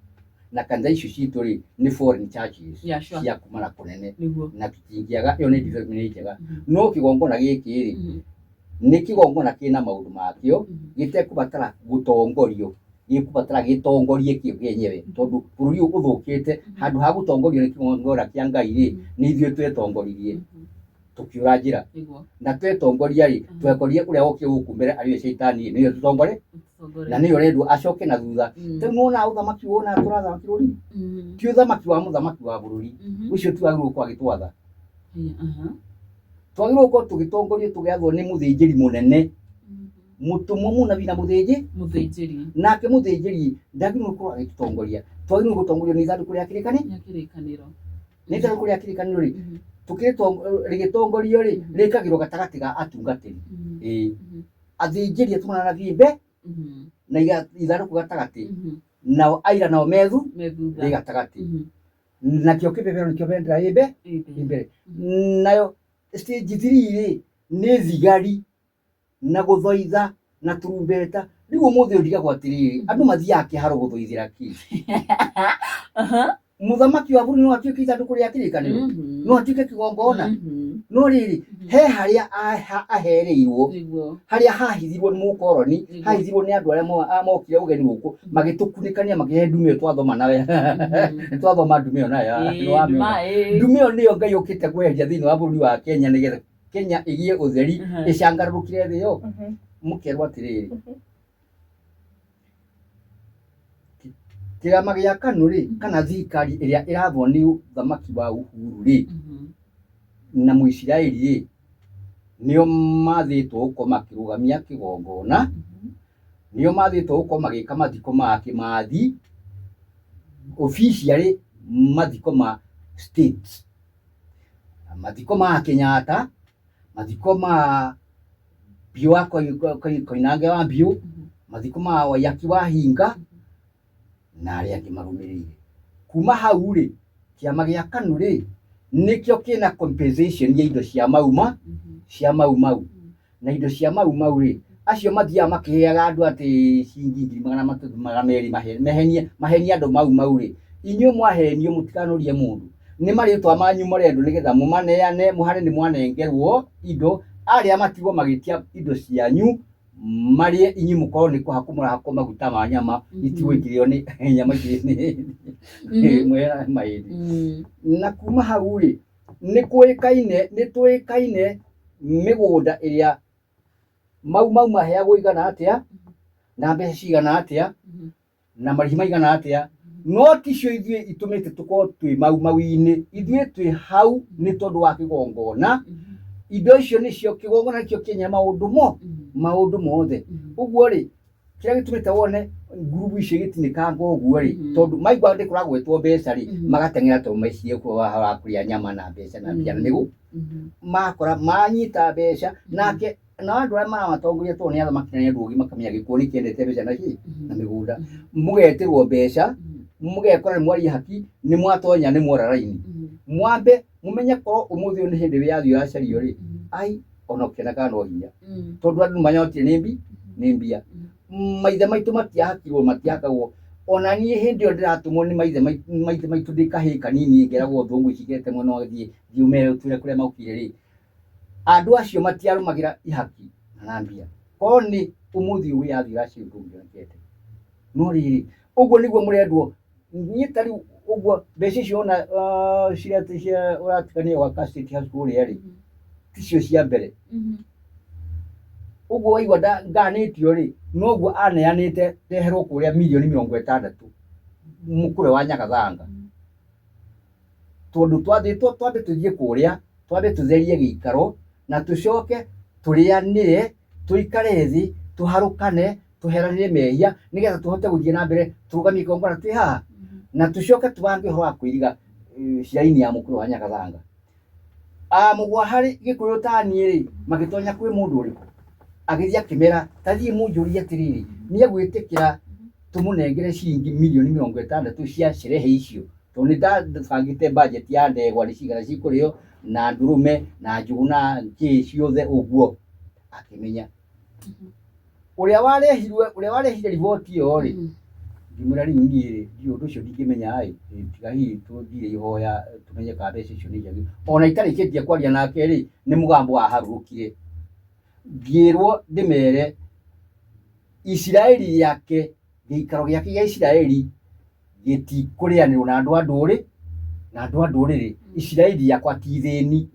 S2: na kanitha icio citu ri ni foreign churches cia kumana kunene na tutingiaga yo ni development njega no kigongona giki ri ni kigongona kina maundu makio gitekubatara gutongorio gikubatara gitongorie kio kienyewe tondu bũrũri uthukite handu ha gutongorio ni kigongona kia Ngai ri ni ithuĩ twetongoririe tukiura njira na twetongoria ri twekorie uria woke guku mbere ariwe shaitani niyo tutongore na niyo rendu acoke na thutha temuona uthamaki wona turathamaki bũrũri ti uthamaki wa muthamaki wa bũrũri ucio twagirwo kwa gitwatha twagirwo ko tugitongorie tugiathwo ni muthĩnjĩri munene mutumu muna bina muthĩnjĩri nake muthĩnjĩri ndagirwo ko agitutongoria twagirwo gutongorio ni ithanduku rĩa kĩrĩkanĩro ni ithanduku rĩa kĩrĩkanĩro ri rigitongorio ri rikagirwo gatagati ga atungatiri athĩnjĩri atumana na thimbe na ithanduku gatagati nao aira nao methu ri gatagati na kĩo kĩbebero nikĩo bendera imbere nayo stage 3 ri ni thigari na guthoitha na turumbeta riu muthi ndigagwo atiriri andu mathiaga kĩharo guthoithĩra ki muthamaki wa bũrũri no atuĩke ithanduku rĩa kĩrĩkanĩro no atuĩke kĩgongona no rĩrĩ he harĩa ahereirwo harĩa hahithirwo nĩ mũkoroni hahithirwo nĩ andũ arĩa mokire ũgeni gũkũ magĩtũkunĩkania makĩhe ndume ĩyo twathoma nawe twathoma ndume ĩyo nayo ndume ĩyo nĩyo Ngai ũkĩte kweheria thĩinĩ wa bũrũri wa Kenya nĩgetha Kenya ĩgĩe ũtheri ĩcangarũrũkire thĩ yo mũkerwo atĩrĩrĩ kĩama gĩa KANU ri kana thirikari ĩrĩa ĩrathwo nĩ ũthamaki wa Uhuru ri na Mũisiraeli ri nĩo mathĩtwo gũkorwo makĩrũgamia kĩgongona nĩo mathĩtwo gũkorwo magĩka mathiko ma Kĩmathi officially mathiko ma state mathiko ma Kenyatta mathiko ma Biũ wa Koinange wa Biũ mathiko ma Waiyaki wa Hinga na arĩa angĩ marũmĩrĩire kuma hau ri kĩama gĩa KANU ri nikĩo kĩna compensation ya indo cia mauma na indo cia mau ri acio mathiaga makĩheaga andũ atĩ ciringi 200 mahenie andũ mau ri inyuĩ mwahenio mũtikanũrie mũndũ nĩ marĩtwa manyu marendwo nĩgetha mũmaneane mũhane nĩ mwanengerwo indo arĩa matigwo magĩtia indo cianyu marie inyuĩ mũkorwo nĩ kũhakwo mũrahakwo maguta ma nyama itigwĩkĩrĩo nĩ nyama ici mwera mahĩndĩ na kuma hau ri nĩ twĩkaine mĩgũnda ĩrĩa mau maheagwo igana atĩa na mbeca cigana atĩa na marĩhi maigana atĩa, no ticio ithuĩ itũmĩte tũkorwo twĩ mau-inĩ. Ithuĩ twĩ hau nĩ tondũ wa kĩgongona. Indo icio nĩcio kĩgongona nĩkĩo kĩenya maũndũ mothe. Ũguo rĩ, kĩrĩa gĩtũmĩte wone ngurubu icio igĩtinĩkanga ũguo rĩ, tondũ maigua ndĩ kũragwetwo mbeca rĩ, magateng'era tondũ maicirie kuo wa kũrĩa nyama na mbeca na mbia nĩgu makora manyita mbeca. Nake na andũ arĩa maramatongoria tondũ nĩ athamaki na nĩ andũ ogĩ makamenya gĩkuũ nĩkĩendete mbeca na mĩgũnda, mũgetĩrwo mbeca, mũgekora nĩ mwaria haki, nĩ mwatonya nĩ mwora raini. Mwambe mũmenye korwo ũmũthĩ nĩ hĩndĩ yathi ũracario rĩ, ai ona ũkĩonekaga no hinya, tondũ andũ manyotire nĩ mbia. Maithe maitũ matiahakagwo. Ona niĩ hĩndĩ ĩyo ndĩratũmwo nĩ maithe maitũ ndĩ kahĩĩ kanini ngeragwo thũngũ ici ngete mwena wa gĩthiĩ thiĩ ũtwĩre kũrĩa maukire rĩ, andũ acio matiarũmagĩra ihaki na mbia. Korwo nĩ ũmũthĩ wĩyathi ũracario ndũngĩonekete. No rĩrĩ, ũguo nĩguo mũrendwo. Niĩ ta rĩu ũguo mbeca icio ona cia ũratukania gwa State House kũrĩa rĩ, ticio cia mbere. Ũguo waigua nganĩtio rĩ, noguo aneanĩte ndeherwo kũrĩa mirioni 60 mũkũrwe wa Nyagathanga. Tondũ twathĩtwo twambe tũthiĩ kũrĩa, twambe tũtherie gĩikaro na tũcoke tũrĩanĩre, tũikare thĩ, tũharũkane, tũheranĩre mehia nĩgetha tũhote gũthiĩ na mbere tũrũgamie kĩgongona twĩ haha. Na tũcoke tũbange ũhoro wa kwĩriga ciara-inĩ ya mũkũrwe wa Nyagathanga. Mũgwa harĩ Gĩkũyũ ta niĩ rĩ, magĩtonya kwĩ mũndũ ũrĩkũ agĩthiĩ akĩmera ta thiĩ mũnjũrie atĩrĩrĩ, nĩ egwĩtĩkĩra tũmũnengere ciringi mirioni 60 cia sherehe icio, tondũ nĩ ndabangĩte budget ya ndegwa nĩ cigana cikũrĩo na ndũrũme na njũgũ na kĩ ciothe ũguo. Akĩmenya ũrĩa warehire riboti ĩyo rĩ, ngĩmwĩra rĩu niĩ rĩ, ũndũ ũcio ndingĩmenya ĩ, tiga hihi tũthire ihoya tũmenye kana mbeca icio nĩ njagĩrĩru. Ona itarĩkĩtie kwaria nake rĩ, nĩ mũgambo waharũrũkire. Ngĩrwo ndĩmere Isiraeli yake, gĩikaro gĩake gĩa Isiraeli gĩtikũrĩanĩrwo na andũ a ndũrĩrĩ. Isiraeli yakwa ti thĩni.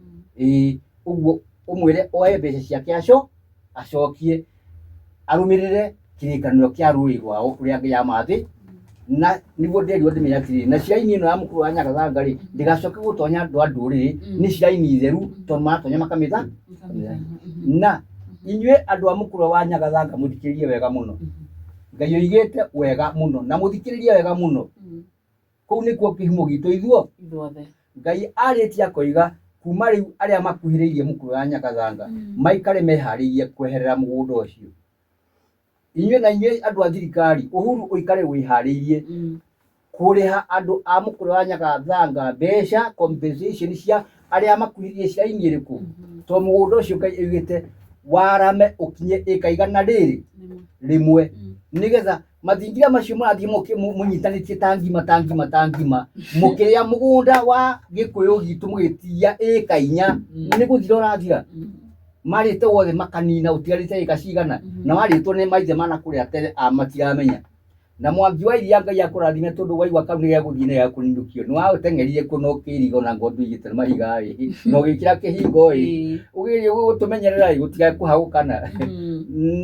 S2: Ũguo ũmwĩre oe mbeca ciake acokie arũmĩrĩre kĩrĩkanĩro kĩa rũĩ rwao ũrĩa angĩyama thĩ. Na nĩguo nderirwo ndĩmenye atĩrĩrĩ, na ciara-inĩ ĩno ya mũkũrwe wa Nyagathanga rĩ, ndĩgacoke gũtonya andũ a ndũrĩrĩ, nĩ ciara-inĩ theru tondũ maratonya makamĩtha. Na inyuĩ andũ a mũkũrwe wa Nyagathanga mũthikĩrĩrie wega mũno. Ngai oigĩte wega mũno na mũthikĩrĩrie wega mũno. Kũu nĩkuo kĩhumo gitũ ithuothe. Ngai arĩtie akoiga kuma rĩu arĩa makuhĩrĩirie mũkũrwe wa Nyagathanga maikare meharĩirie kweherera mũgũnda ũcio. Inyuĩ na inyuĩ andũ a thirikari, Uhuru ũikare wĩharĩirie kũrĩha andũ a mũkũrwe wa Nyagathanga mbeca compensation cia arĩa makuhĩrĩirie ciara-inĩ ĩrĩkũ. Tondũ mũgũnda ũcio Ngai oigĩte warame ũkinye ĩka igana rĩrĩ rĩmwe, nĩgetha mathingira macio mũrathiĩ mũnyitanĩtie ta ngima mũkĩrĩa mũgũnda wa Gĩkũyũ gitũ mũgĩtia ĩka 4 nĩ gũthira ũrathira. Marĩte wothe makanina ũtigarĩte ĩka cigana, na warĩtwo nĩ maithe manakũrĩa tene matiramenya. Na Mwangi wa Iria Ngai akũrathime tondũ waigua kau nĩ gĩagũthiĩ nĩ gĩakũninũkio. Nĩ wateng'erire kũ na ũkĩriga ona ng'ondu igĩte mahiga ĩ, na ũgĩkĩra kĩhingo ĩ, ũgĩrĩ gũtũmenyerera ĩ, gũtigae kũhagũkana.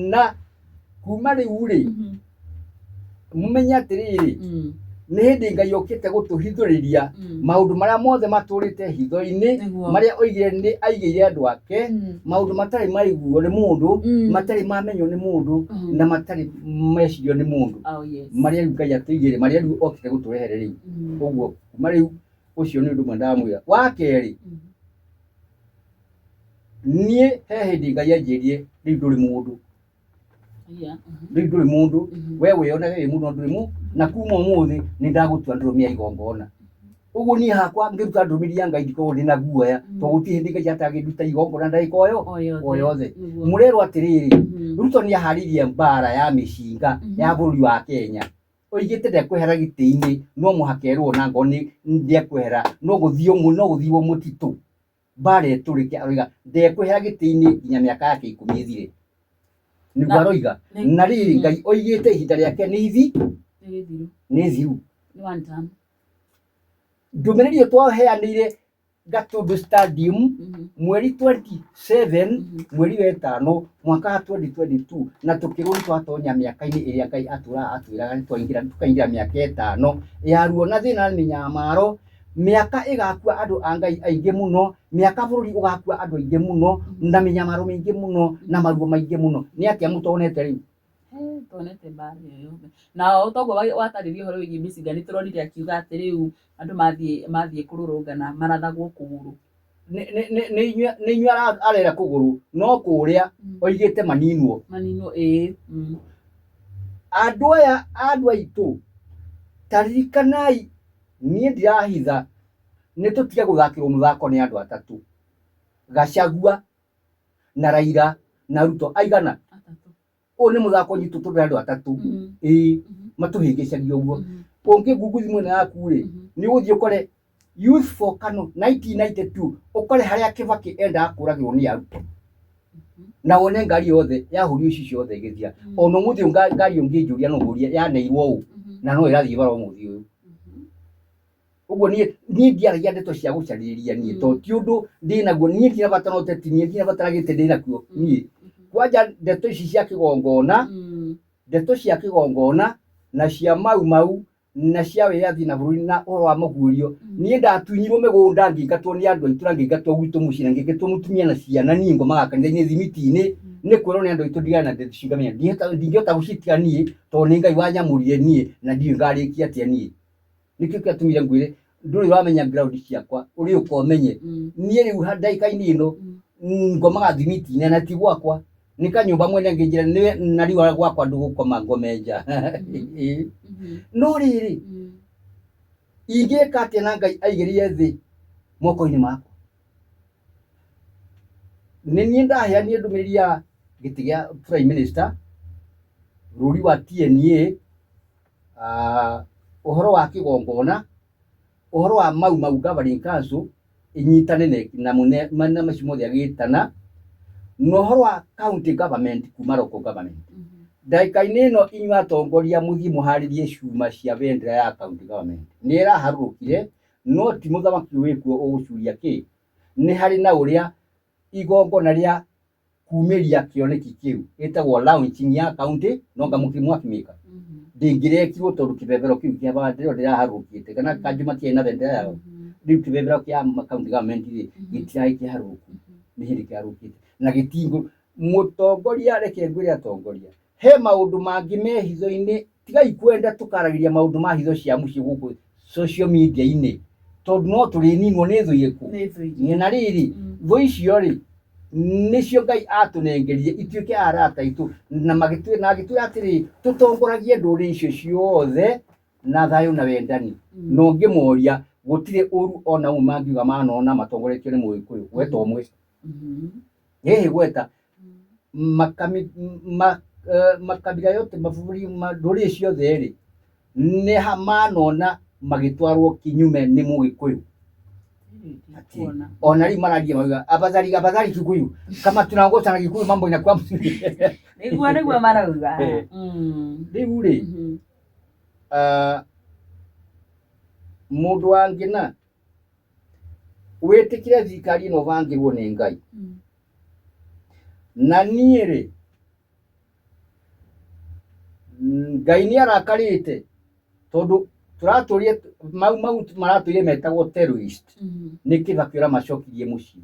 S2: Na kuma rĩu rĩ, mũmenye atĩrĩrĩ, nĩ hĩndĩ Ngai okĩte gũtũhithũrĩria maũndũ marĩa mothe matũrĩte hitho-inĩ, marĩa oigire aigĩire andũ ake, maũndũ matarĩ maiguo nĩ mũndũ, matarĩ mamenywo nĩ mũndũ, na matarĩ mecirio nĩ mũndũ, marĩa rĩu Ngai atũigĩire, marĩa rĩu okĩte gũtũrehere rĩu. Ũguo kuma rĩu ũcio nĩ ũndũ ũmwe ndamwĩra. Wa kerĩ, niĩ he hĩndĩ Ngai anjĩrire rĩu ndũrĩ mũndũ. Rĩu ndũrĩ mũndũ, we wĩonage wĩ mũndũ ndũrĩ mũndũ, na kuma ũmũthĩ nĩ ndagũtua ndũrũme ya igongona. Ũguo niĩ hakwa ngĩruta ndũmĩrĩri ya Ngai ndikoragwo ndĩ na guoya, tondũ gũtirĩ hĩndĩ Ngai atangĩnduta igongona ndagĩka o yothe. Mũrerwo atĩrĩrĩ, Ruto nĩ aharĩirie mbara ya mĩcinga ya bũrũri wa Kenya. Oigĩte ndekwehera gĩtĩ-inĩ, no mũhaka erwo na ngo ndekwehera, no gũthiĩo mũtitũ mbara ĩtũrĩke. Aroiga ndekwehera gĩtĩ-inĩ nginya mĩaka yake 10 ĩthire. Nĩguo aroiga. Na rĩrĩ Ngai oigĩte ihinda rĩake nĩ thiru. Ndũmĩrĩri ĩyo twaheanĩire Gatundu Stadium mweri 27 mweri wa 5 mwaka wa 2022 na tukirwo twatonya miaka-ini iria Ngai atwiraga tukaingira miaka 5 ya ruo na thina ni nyamaro. Miaka igakua andu a Ngai aingi muno, miaka bururi ugakua andu aingi muno na minyamaro mingi muno na maruo maingi muno. Ni atia mutonete riu?
S1: Tonete mbari yo na utogo wataririo horo wigi Mbicinga ni turonire akiuga ati riu andu mathie kururungana marathagwo kuguru.
S2: Ni inyua arera kuguru no kuria oigite maninwo andu aya andu aitu tarikanai nie ndirahitha ni tutige guthakirwo muthako ni andu atatu Gachagua na Raila na Ruto aigana o ni muthako nyitu tu andu atatu matuhingicagia uguo ungi guguthi mwena yaku ri ni uthie ukore Youth for Kano 1992 ukore haria Kibaki enda akuragirwo ni Ruto na wone ngari yothe yahurio ici ciothe igithia ono muthi ngari ungi njuria no huria yaneirwo u na no irathie bara muthi uyu uguo nie ndiaragia ndeto cia gucaririria nie to ti undu ndinaguo nie ndina batara uteti nie ndina batara gite ndinakuo nie kwanja ndeto ici cia kigongona ndeto cia kigongona na cia mau na cia wiathi na bururi na oro wa magurio nie ndatunyirwo migunda ngingatwo ni andu aitu ngingatwo gwitu mucii na ngingatwo mutumia na ciana nie ngoma gakanitha-ini thimiti-ini ni kwirwo ni andu aitu ndigana ndeto cigamenya ndingihota gucitia nie to ni Ngai wanyamurire nie na ndio ngarikia atia nie nikio kiatumire ngwire nduri wamenya ground ciakwa uri ukomenye nie riu ndaika-ini ino ngomaga thimiti-ini na ti gwakwa ni kanyumba mwene nginjira niwe na riu gwakwa ndugukoma ngomenja no riri ingika atia na Ngai aigirie thi moko-ini makwa ni nie ndaheania ndumiriri ya giti gia Prime Minister ruri wa TNA uhoro wa kigongona uhoro wa mau governing council inyitane na muna macio mothe agitana no uhoro wa county government kuma local government ndaika-ini ino inyua atongoria muthie muharirie ciuma cia bendera ya county government ni iraharurukire no ti muthamaki wikuo ugucuria ki ni hari na uria igongona ria kumiria kioneki kiu etagwo launching ya county no ngamukimwa kimika ndingirekirwo tondu kibebero kiu kia bandero ndiraharukite kana kanjuma tie na bendera yao riu kibebero kia county government gitirai kiharuku ni hindi kiharukite na gitingo mutongoria reke ngwire atongoria he maundu mangi me hitho-ini tigai kwenda tukaragiria maundu ma hitho cia mucii guku social media-ini tondu no turininwo ni thu iriku ni na riri thu icio ri nicio Ngai atunengerie ituike arata itu na agitwira atiri tutongoragie nduri icio ciothe na thayu na wendani no ngimoria gutire uru ona umangiuga manona matongoretio ni Mugikuyu gweta umwe yehe gweta makabila yote maburi nduri ciothe ri ni hamanona magitwarwo kinyume ni Mugikuyu ona ri maragia mauga abadhari Kikuyu kama tunaongoza na Kikuyu mambo inakuwa
S1: niguo marauga
S2: riu ri mundu wangina witikire thikari no vangirwo ni Ngai na nie ri Ngai ni arakarite tondu turaturie mau maraturie metagwo terrorist ni Kibaki macokirie mucii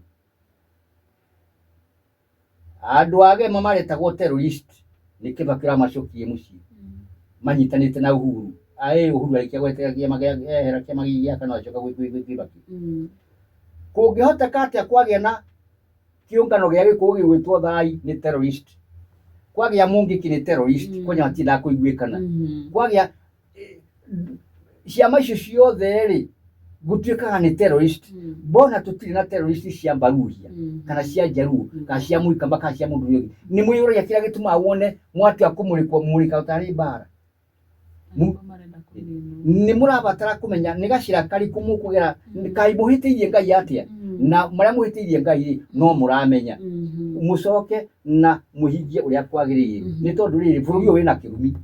S2: andu age mamaretagwo terrorist ni Kibaki macokirie mucii manyitanite na Uhuru Uhuru alikia gwetegia magehera kia magigia kana acoka gwikwi Kibaki kungihota katia kwagia na kiungano gia Gikuyu gigwitwo thai ni terrorist kwagia Mungiki ni terrorist konya atinda kuiguikana kwagia ciama icio ciothe ri gutuikaga ni terrorist bona tutiri na terrorist cia Mbaruhia kana cia Jaruo kana cia Muikamba kana cia mundu yongi ni mwiyuragia kira gituma wone mwatia kumurika utari bara ni murabatara kumenya ni gacira kari kumukugera kai muhitiirie Ngai atia na maria muhitiirie Ngai no muramenya mucoke na muhingie uria kwagiriire ni tondu riri bururi wina kirumi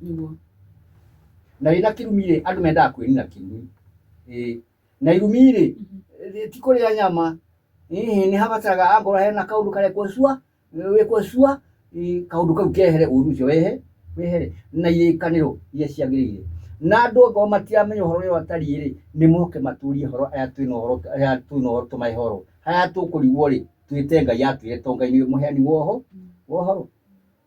S2: na ina kirumi ri andu mendaga kwirina kirumi na irumi ri ti kuria nyama ni habataraga angora hena kaundu kare kwesua we kwesua kaundu kau kehere urucio wehere na ikaniro iria ciagirire na andu ngo matiamenya horo yo atari ri ni moke maturie horo aya twino horo tumai horo haya tukurigwo ri twite ngai atwire tongai-ini muheani woho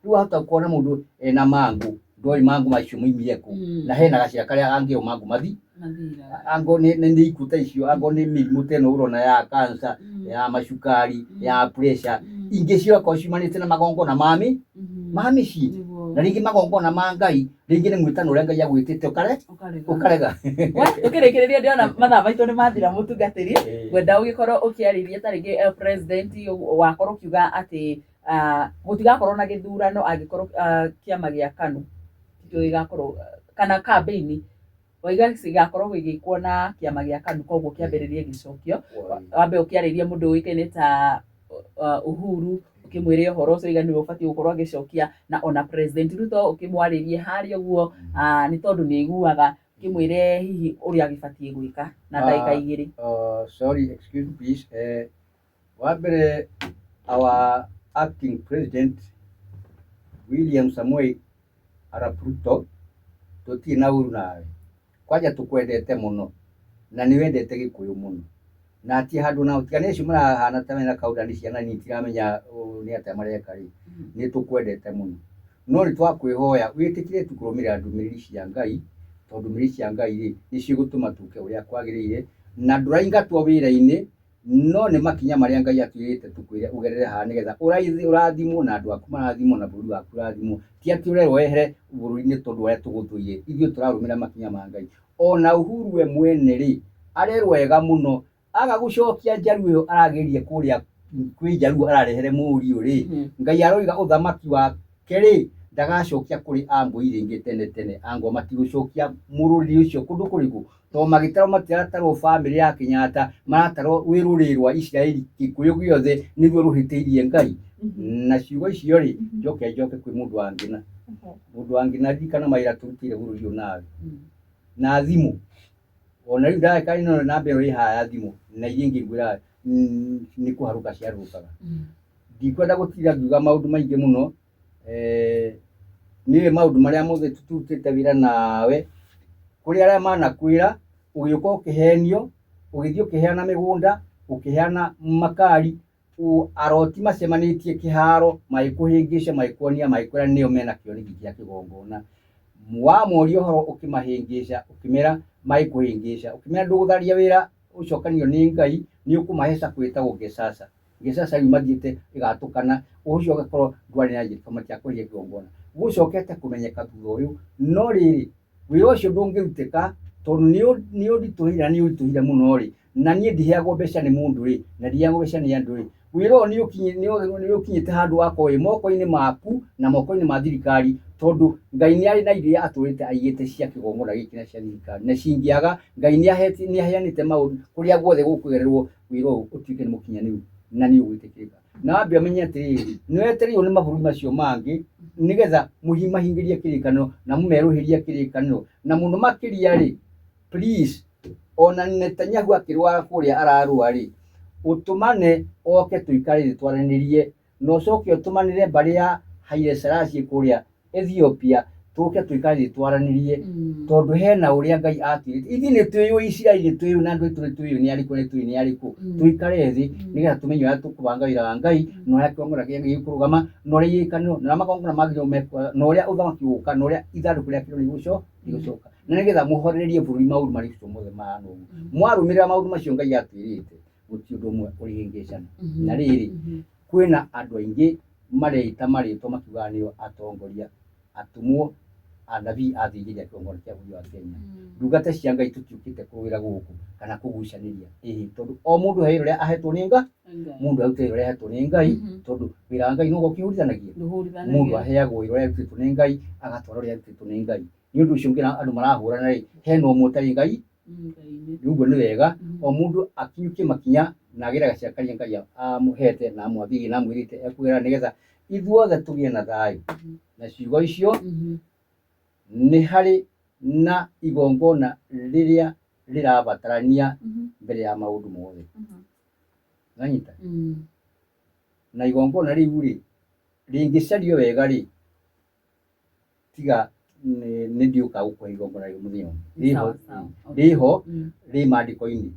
S2: riu hata kuona mundu ena mangu ndoi mangu macio muimire ku na hena gacia karia angio mangu mathira ango ni ikuta icio ango ni mirimu teno urona ya cancer ya macukari ya pressure ingi cio ko ciumanite na magongo na mami ci na ringi magongo na mangai ringi ni mwitano uria ngai agwitite ukarega
S1: ukirikiria ndiona mathaa maitu ni mathira mutungatiri gwenda ugikorwo ukiariria ta ringi president wakorwo kiuga ati gutigakorwo na githurano angikorwo kiama gia KANU kio igakorwo kana campaign oiga cigakorwo gigikwo na kiama gia KANU koguo kiambiririe gicokio wambe ukiariria mundu wikaine ta Uhuru ukimwire horo ucio igani ubati gukorwo agicokia na ona president Ruto ukimwaririe haria guo ni tondu ni iguaga ukimwire hihi uri agibatie gwika na ndaika igiri.
S2: Sorry, excuse please. Wabere our acting president William Samoei Arap Ruto tuti na uru nawe kwaja tukwendete muno na ni wendete Gikuyu muno na ati handu na utikane cio marahana ta mena kaudani ciana ni tiramenya ni ata mareka ri ni tukwendete muno no ri twakwihoya witikire tukurumira ndumiriri cia Ngai tondu ndumiriri cia Ngai ri ni cio gutuma tuke uria kwagirire na nduraingatwo wira-ini no ni makinya maria Ngai atwirite tukwire ugerere ha nigetha urathimwo na andu aku marathimwo na buru aku urathimwo ti ati urero wehere buru-ini tondu uria tuguthuye ithio turarumira makinya ma Ngai ona Uhuru we mwene ri arerwo wega muno aga gucokia njaru yo aragerie kuria kwi njaru ararehere muri uri Ngai aroiga uthamaki wa keri ndagacokia kuri ango iringi tene ango matigucokia mururi ucio kundu kuriku to magitaro matirataro family ya Kenyatta marataro wirurirwa Israeli Gikuyu giothe niguo ruhitiirie Ngai na ciugo icio ri njoke kwi mundu wangina dikana maira turutire bururi nawe na thimu ona riu ndaka ino na mbero ihaya thimu na yingi gwira ni kuharuka ciarukaga ndikwenda gutira ngiuga maundu maingi muno niwe maundu maria mothe tututite wira nawe kuri aria manakwira ugiuka ukihenio ugithio ukiheana migunda ukiheana makari aroti macemanitie kiharo maikuhingisha maikuonia maikwira niyo mena kionigi kia kigongona wa morio horo ukimahingisha ukimera maikuhingisha ukimera ndugutharia wira ucokanio ni Ngai ni ukumahesa kwita gesasa yumathiite igatukana ucio gakorwo ndwari na njira kama tia kuria kigongona gucokete kumenyeka thutha uyu no riri wira ucio ndungiruteka tondu ni urituhira muno ri na nie ndiheagwo mbeca ni mundu ri na ndiheagwo mbeca ni andu ri wira ni ukinyite handu wako moko-ini maku na moko-ini ma thirikari tondu Ngai ni ari na iria aturite aigite cia kigongona giki na cia thirikari na cingiaga Ngai ni aheanite maundu kuria guothe gukugererwo wira utuike ni mukinyaniru na ni ugwitikirika na ambia menye atiri ni weterio ni maburu macio mangi nigetha muhimahingirie kirikano na mumeruhiria kirikano na muno makiria ri please ona Netanyahu akirwa kuria ararua ri utumane oke tuikarire twaranirie no coke utumanire bari ya Haile Selassie kuria Ethiopia tuke tuikarire twaranirie tondu hena uria Ngai atwirite ithi ni tuyu Israeli tuyu na andu tuyu ni ariku tuikare thi nigetha tumenye atu kubanga wira wa Ngai no ya kiongora kia kurugama no ria ikano na makongora magio mekwa no ria uthamaki uka no ria ithandu kuria kiro igucoka na nigetha muhorererie buru maundu mari mothe ma no mwarumira maundu macio Ngai atwirite guti undu mwe urihingicana na riri kwina andu aingi mareita marito makiuganio atongoria atumwo anabii athigiria kiongora kia buru wa Kenya ndungata cia Ngai tutiukite kuwira guku kana kugucaniria tondu o mundu heiro ria ahetwo ni Ngai mundu autire ria ahetwo ni Ngai tondu wira Ngai no gukihuritanagia mundu aheagwo wira ria ahetwo ni Ngai agatwara ria ahetwo ni Ngai ni undu ucio ngira andu marahurana ri hena umutari Ngai uguo ni wega o mundu akinyukie makinya na agira gaciakaria Ngai amuhete na amwathigi na amwirite ekwira nigetha ithuothe tugie na thayu na ciugo icio ni hari na igongona riria rirabatarania mbere ya maundu mothe nanyita na igongona riu ri ringicario wega ri tiga nä ndiå ka gå kå igongona rä må thenya riho rä mandiko-inä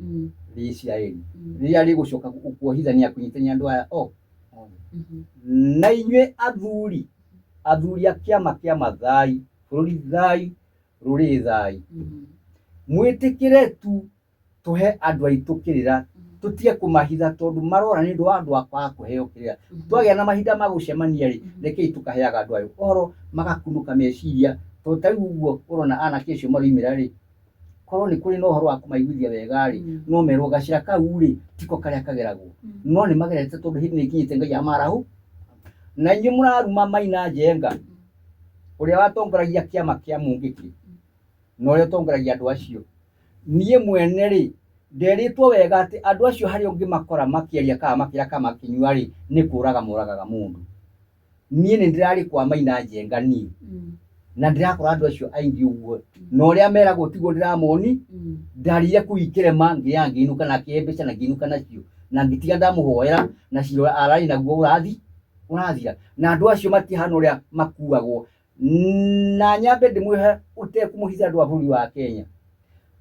S2: rä Isiraeli rä rä a rä gå coka kuohithania kå nyitania andå aya na inyuä athuri a kä ama kä ama thai bå rå ri thai rå rä rä thai mwä tä kä re tu tå he andå aitå kä rä ra tå tige kå mahitha tondå marora nä ndå wa andå akwaga kå heo kä rä ra twagä na mahinda ma gå cemania rä rekei tå kaheaga andå ayå ohoro magakunå ka meciria tondå ta rä u å guo å rona anake acio maroimä ra rä korwo nä kå rä na å horo wa kå maiguithia wega rä no merwo gacira kau rä tiko karä a kageragwo no nä magerete tondå hä ndä nä ikinyä te Ngai amarahå na inyuä må raruma Maina Njenga å rä a watongoragia kä ama kä a må ngä kä na å rä a ũtongoragia andå acio niä mwene rä nderä two wega atä andå acio harä a å ngä makora makä kana makä ra kana makä nyua rä nä kå raga moragaga må ndå niä nä ndä rarä kwa Maina Njenga niä na ndä rakora andå acio aingä å guo na å rä a meragwo tiguo ndä ramoni ndarire kå ikä rema ngä ya ngä inå kana kä mbeca na ngä inå kana cio na ngä tiga ndamå hoera na ciro ararä naguo å rathira na andå acio matihana å rä a makuagwo na nyambe ndä mwä he å tekå må hitha andå a bå rå ri wa Kenya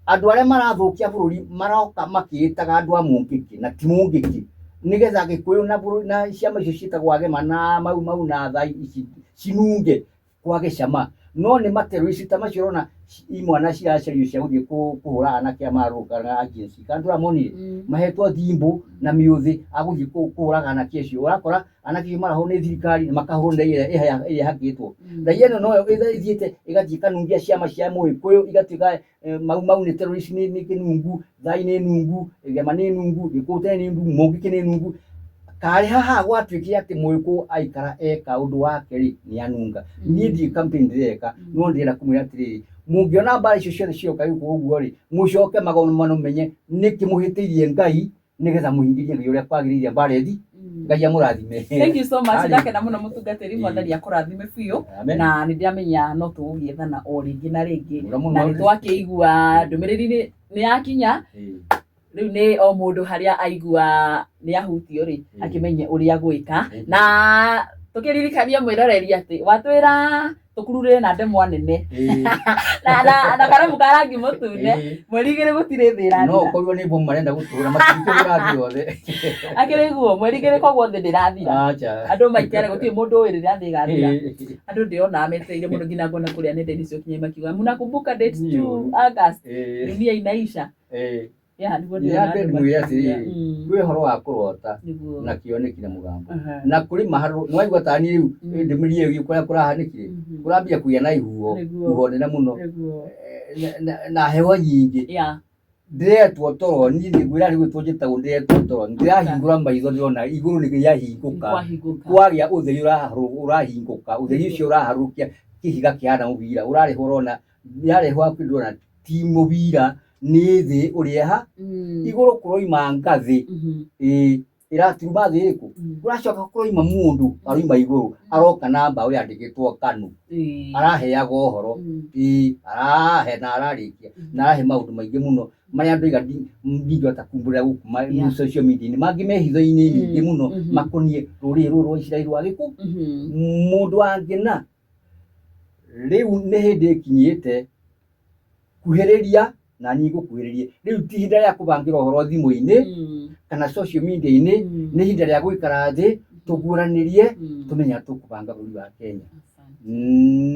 S2: andå arä a marathå kia bå rå ri maroka makä taga andå a må ngä kä na ti må ngä kä nä getha gä kå yå na ciama icio ciätagwo agema na mau na thai ici cinunge kwa gä cama no nä materrorist macio rona imwana ciracario cia gå thiä kå hå ra anake a marå agency kana ndå ramonire mahetwo thimbå na mä å thä agå thiä kå hå raga anake acio å rakora anake acio marahwo nä thirikari na makahå rwo na ä hakä two raia ä no noyo ĩthiä te ĩgathiä kanungia ciama cia må gä kå yå igatuä ka mau nä terrorist nä kä nungu thai nä nungu gema nä nungu gä kå tene nä nungu må ngä kä nä nungu karä haha gwatuä kä atä må gä kå aikara eka å ndå wake rä nä anunga niä ndirä campaign ndä reka no ndä renda kå mwä ra atä rä rä må ngä ona mbara icio ciothe cioka gä kå å guo rä må coke magonå menye nä kä må hä tä irie Ngai nä getha må hingä rie Ngai å rä a kwagä rä ire mbarethi Ngai amå rathime.
S1: Thank you so much ndakena må no må tungatä ri mwathani akå rathime biå na nä ndä amenya no tå gå giethana o rä ngä na rä ngä na nä twakä igua ndå mä rä ri nä yakinya rä u nä o må ndå harä a aigua nä ahutio rä akä menye å rä a gwä ka na tå kä ririkania mwä roreri atä watwä ra tå kururä na ndemwa nene na karamu ka rangi må tune mweri igä rä gå tirä thä ra
S2: no korwo nä mbå marenda gå tå ra matirä rathi othe
S1: akä rä guo mweri igä rä koguo thä ndä rathira andå maikare gå tirä må ndå å rä rä rathä gathira andå ndä ona meteire må ndå nginya ngona kå rä a nä ndeni cio kinya makiuga munakumbuka date 2 August dunia inaisha
S2: gwä horo wa kå rota na kä oneki na må gambo na kå rä maharå nä waigua tani rä u ndä mä rie kå rä a kå rahanä kä kå rambia kå gä a na ihuho nene må no na heho nyingä ndä retwo toro niä nä gwä ra rä gwä two njä tagwo ndä retwo toro ndä rahingå ra maitho ndä rona igå rå nä gä ahingå ka kwagä a å theri å rahingå ka å theri å cio å raharå kia kä higa kä hana må bira å rarä ho rona yarehwo akwä ndårona ti må bira nä thä å rä eha igå rå kå roima ngathä ä ratiruma thä rä kå kå racoka kå roima må ndå aroima igå rå aroka na mbaå yandä gä two kanå araheaga å horo arahe na ararä kia na arahe maå ndå maingä må no marä a andå iga ndingĩhota kumbå rä ra gå kuma social media -inä mangä mehitho-inä nyingä må no makonie rå rä rå rå rwa Isiraeli rwa gä kå må ndå angä rä u nä hä ndä ĩkinyä te kuhä rä ria na niä gå kuhä rä rie rä u ti hinda rä a kå bangä ra å horo thimå-inä kana social media-inä nä hinda rä a gå ikara thä tå guåranä rie tå menya tå kå banga bå rå ri wa Kenya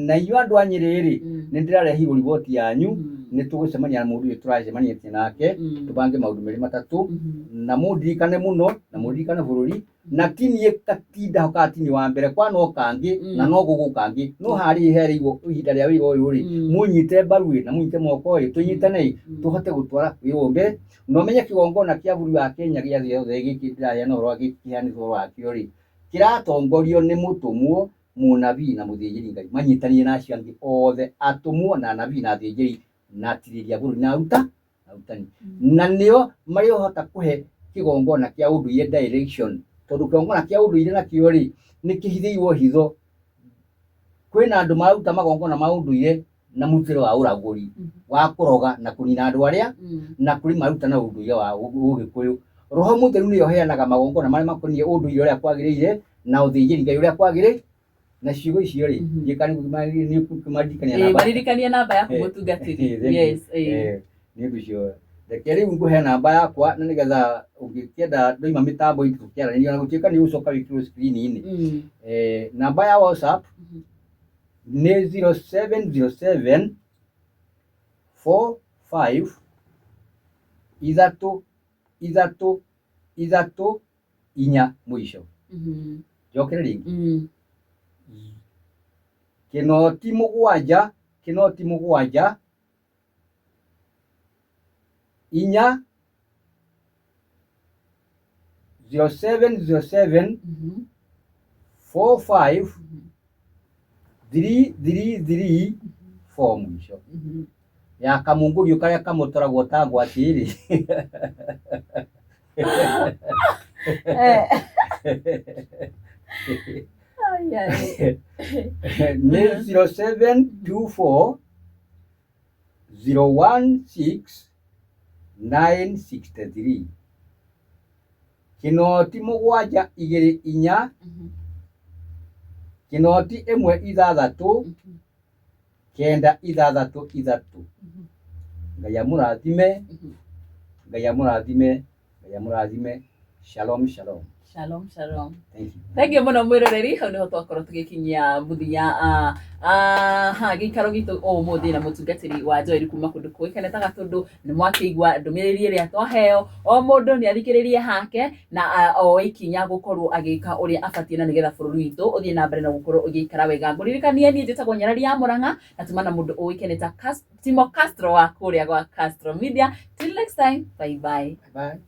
S2: na inyuä andå a Nyeri rä nä ndä rarehirwo riboti yanyu nä tå gå cemania na må ndå å yå tå racemania tie nake tå bange maå ndå merä matatå na må ndirikane må no na må ndirikane bå rå ri na ti niä gatinda ho katini wa mbere kwa no kangä na no gå gå kangä no harä herä irwo ihinda rä a wä ra å yå rä må nyite mbaru na må nyite moko tå nyitanei tå hote gå twara wä ra mbere no menye kä gongona kä a bå rå ri wa Kenya gä a thä yothe gä kä ndä raheana å horo gä kä heanä horo wakĩo rä kä ratongorio nä må tå mwo mũnabii na mũthĩnjĩri Ngai manyitanire na acio angĩ othe atũmwo na anabii na athĩnjĩri na atirĩria bũrũri na arutani na nĩo marĩ hota kũhe kĩgongona kĩa ũndũire direction tondũ kĩgongona kĩa ũndũire nakĩo rĩ nĩ kĩhithĩirwo hitho kwĩna andũ mararuta magongona ma ũndũire na mutiro wa uraguri wa kuroga na kunina andu aria na kuri maruta na unduire wa Ugikuyu. Roho Mutheru ni yoheanaga magongona maria makonie unduire uria kwagirire na uthinjiri Ngai uria kwagirire na ciugo icio ri gikani ni kumaririkania namba
S1: maririkania namba yaku mutungatiri. Yes
S2: ni nducio reke riu nguhe namba yakwa na nigetha ungikienda ndoima mitambo itu tukiarania na gutuika ni ucoka wikirwo screen-ini. Namba ya WhatsApp ni 0707 45 ithatũ inya mwisho. Njokere ringi kinoti mugwanja inya 0707 45 333 4 mwisho. Ya kamungurio karia kamutoragwo tagwo atiri ni 0724 016 963. Kinoti mugwanja igiri inya kinoti imwe ithathatu kenda ithathatu. Ngai amurathime, Ngai amurathime, Ngai amurathime. Shalom shalom.
S1: Shalom shalom.
S2: Thank
S1: you muno mwiroreri, hau niho twakorwo tugikinyia muthia gikaro gitu umuthi na mutungatiri wa Joel kuma kundu kuikane ta Gatundu. Ni mwakiigua ndumiriri iria twaheo, o mundu ni athikiririe hake na o ikinya gukorwo agika uria abatie na nigetha bururi witu uthie na mbere na gukorwo ugikara wega. Nguririkanie ni njitagwo Nyarari ya Murang'a na tumana mundu uikene ta Timo Castro wa kuria gwa Castro Media. Till next time, bye bye.
S2: Bye.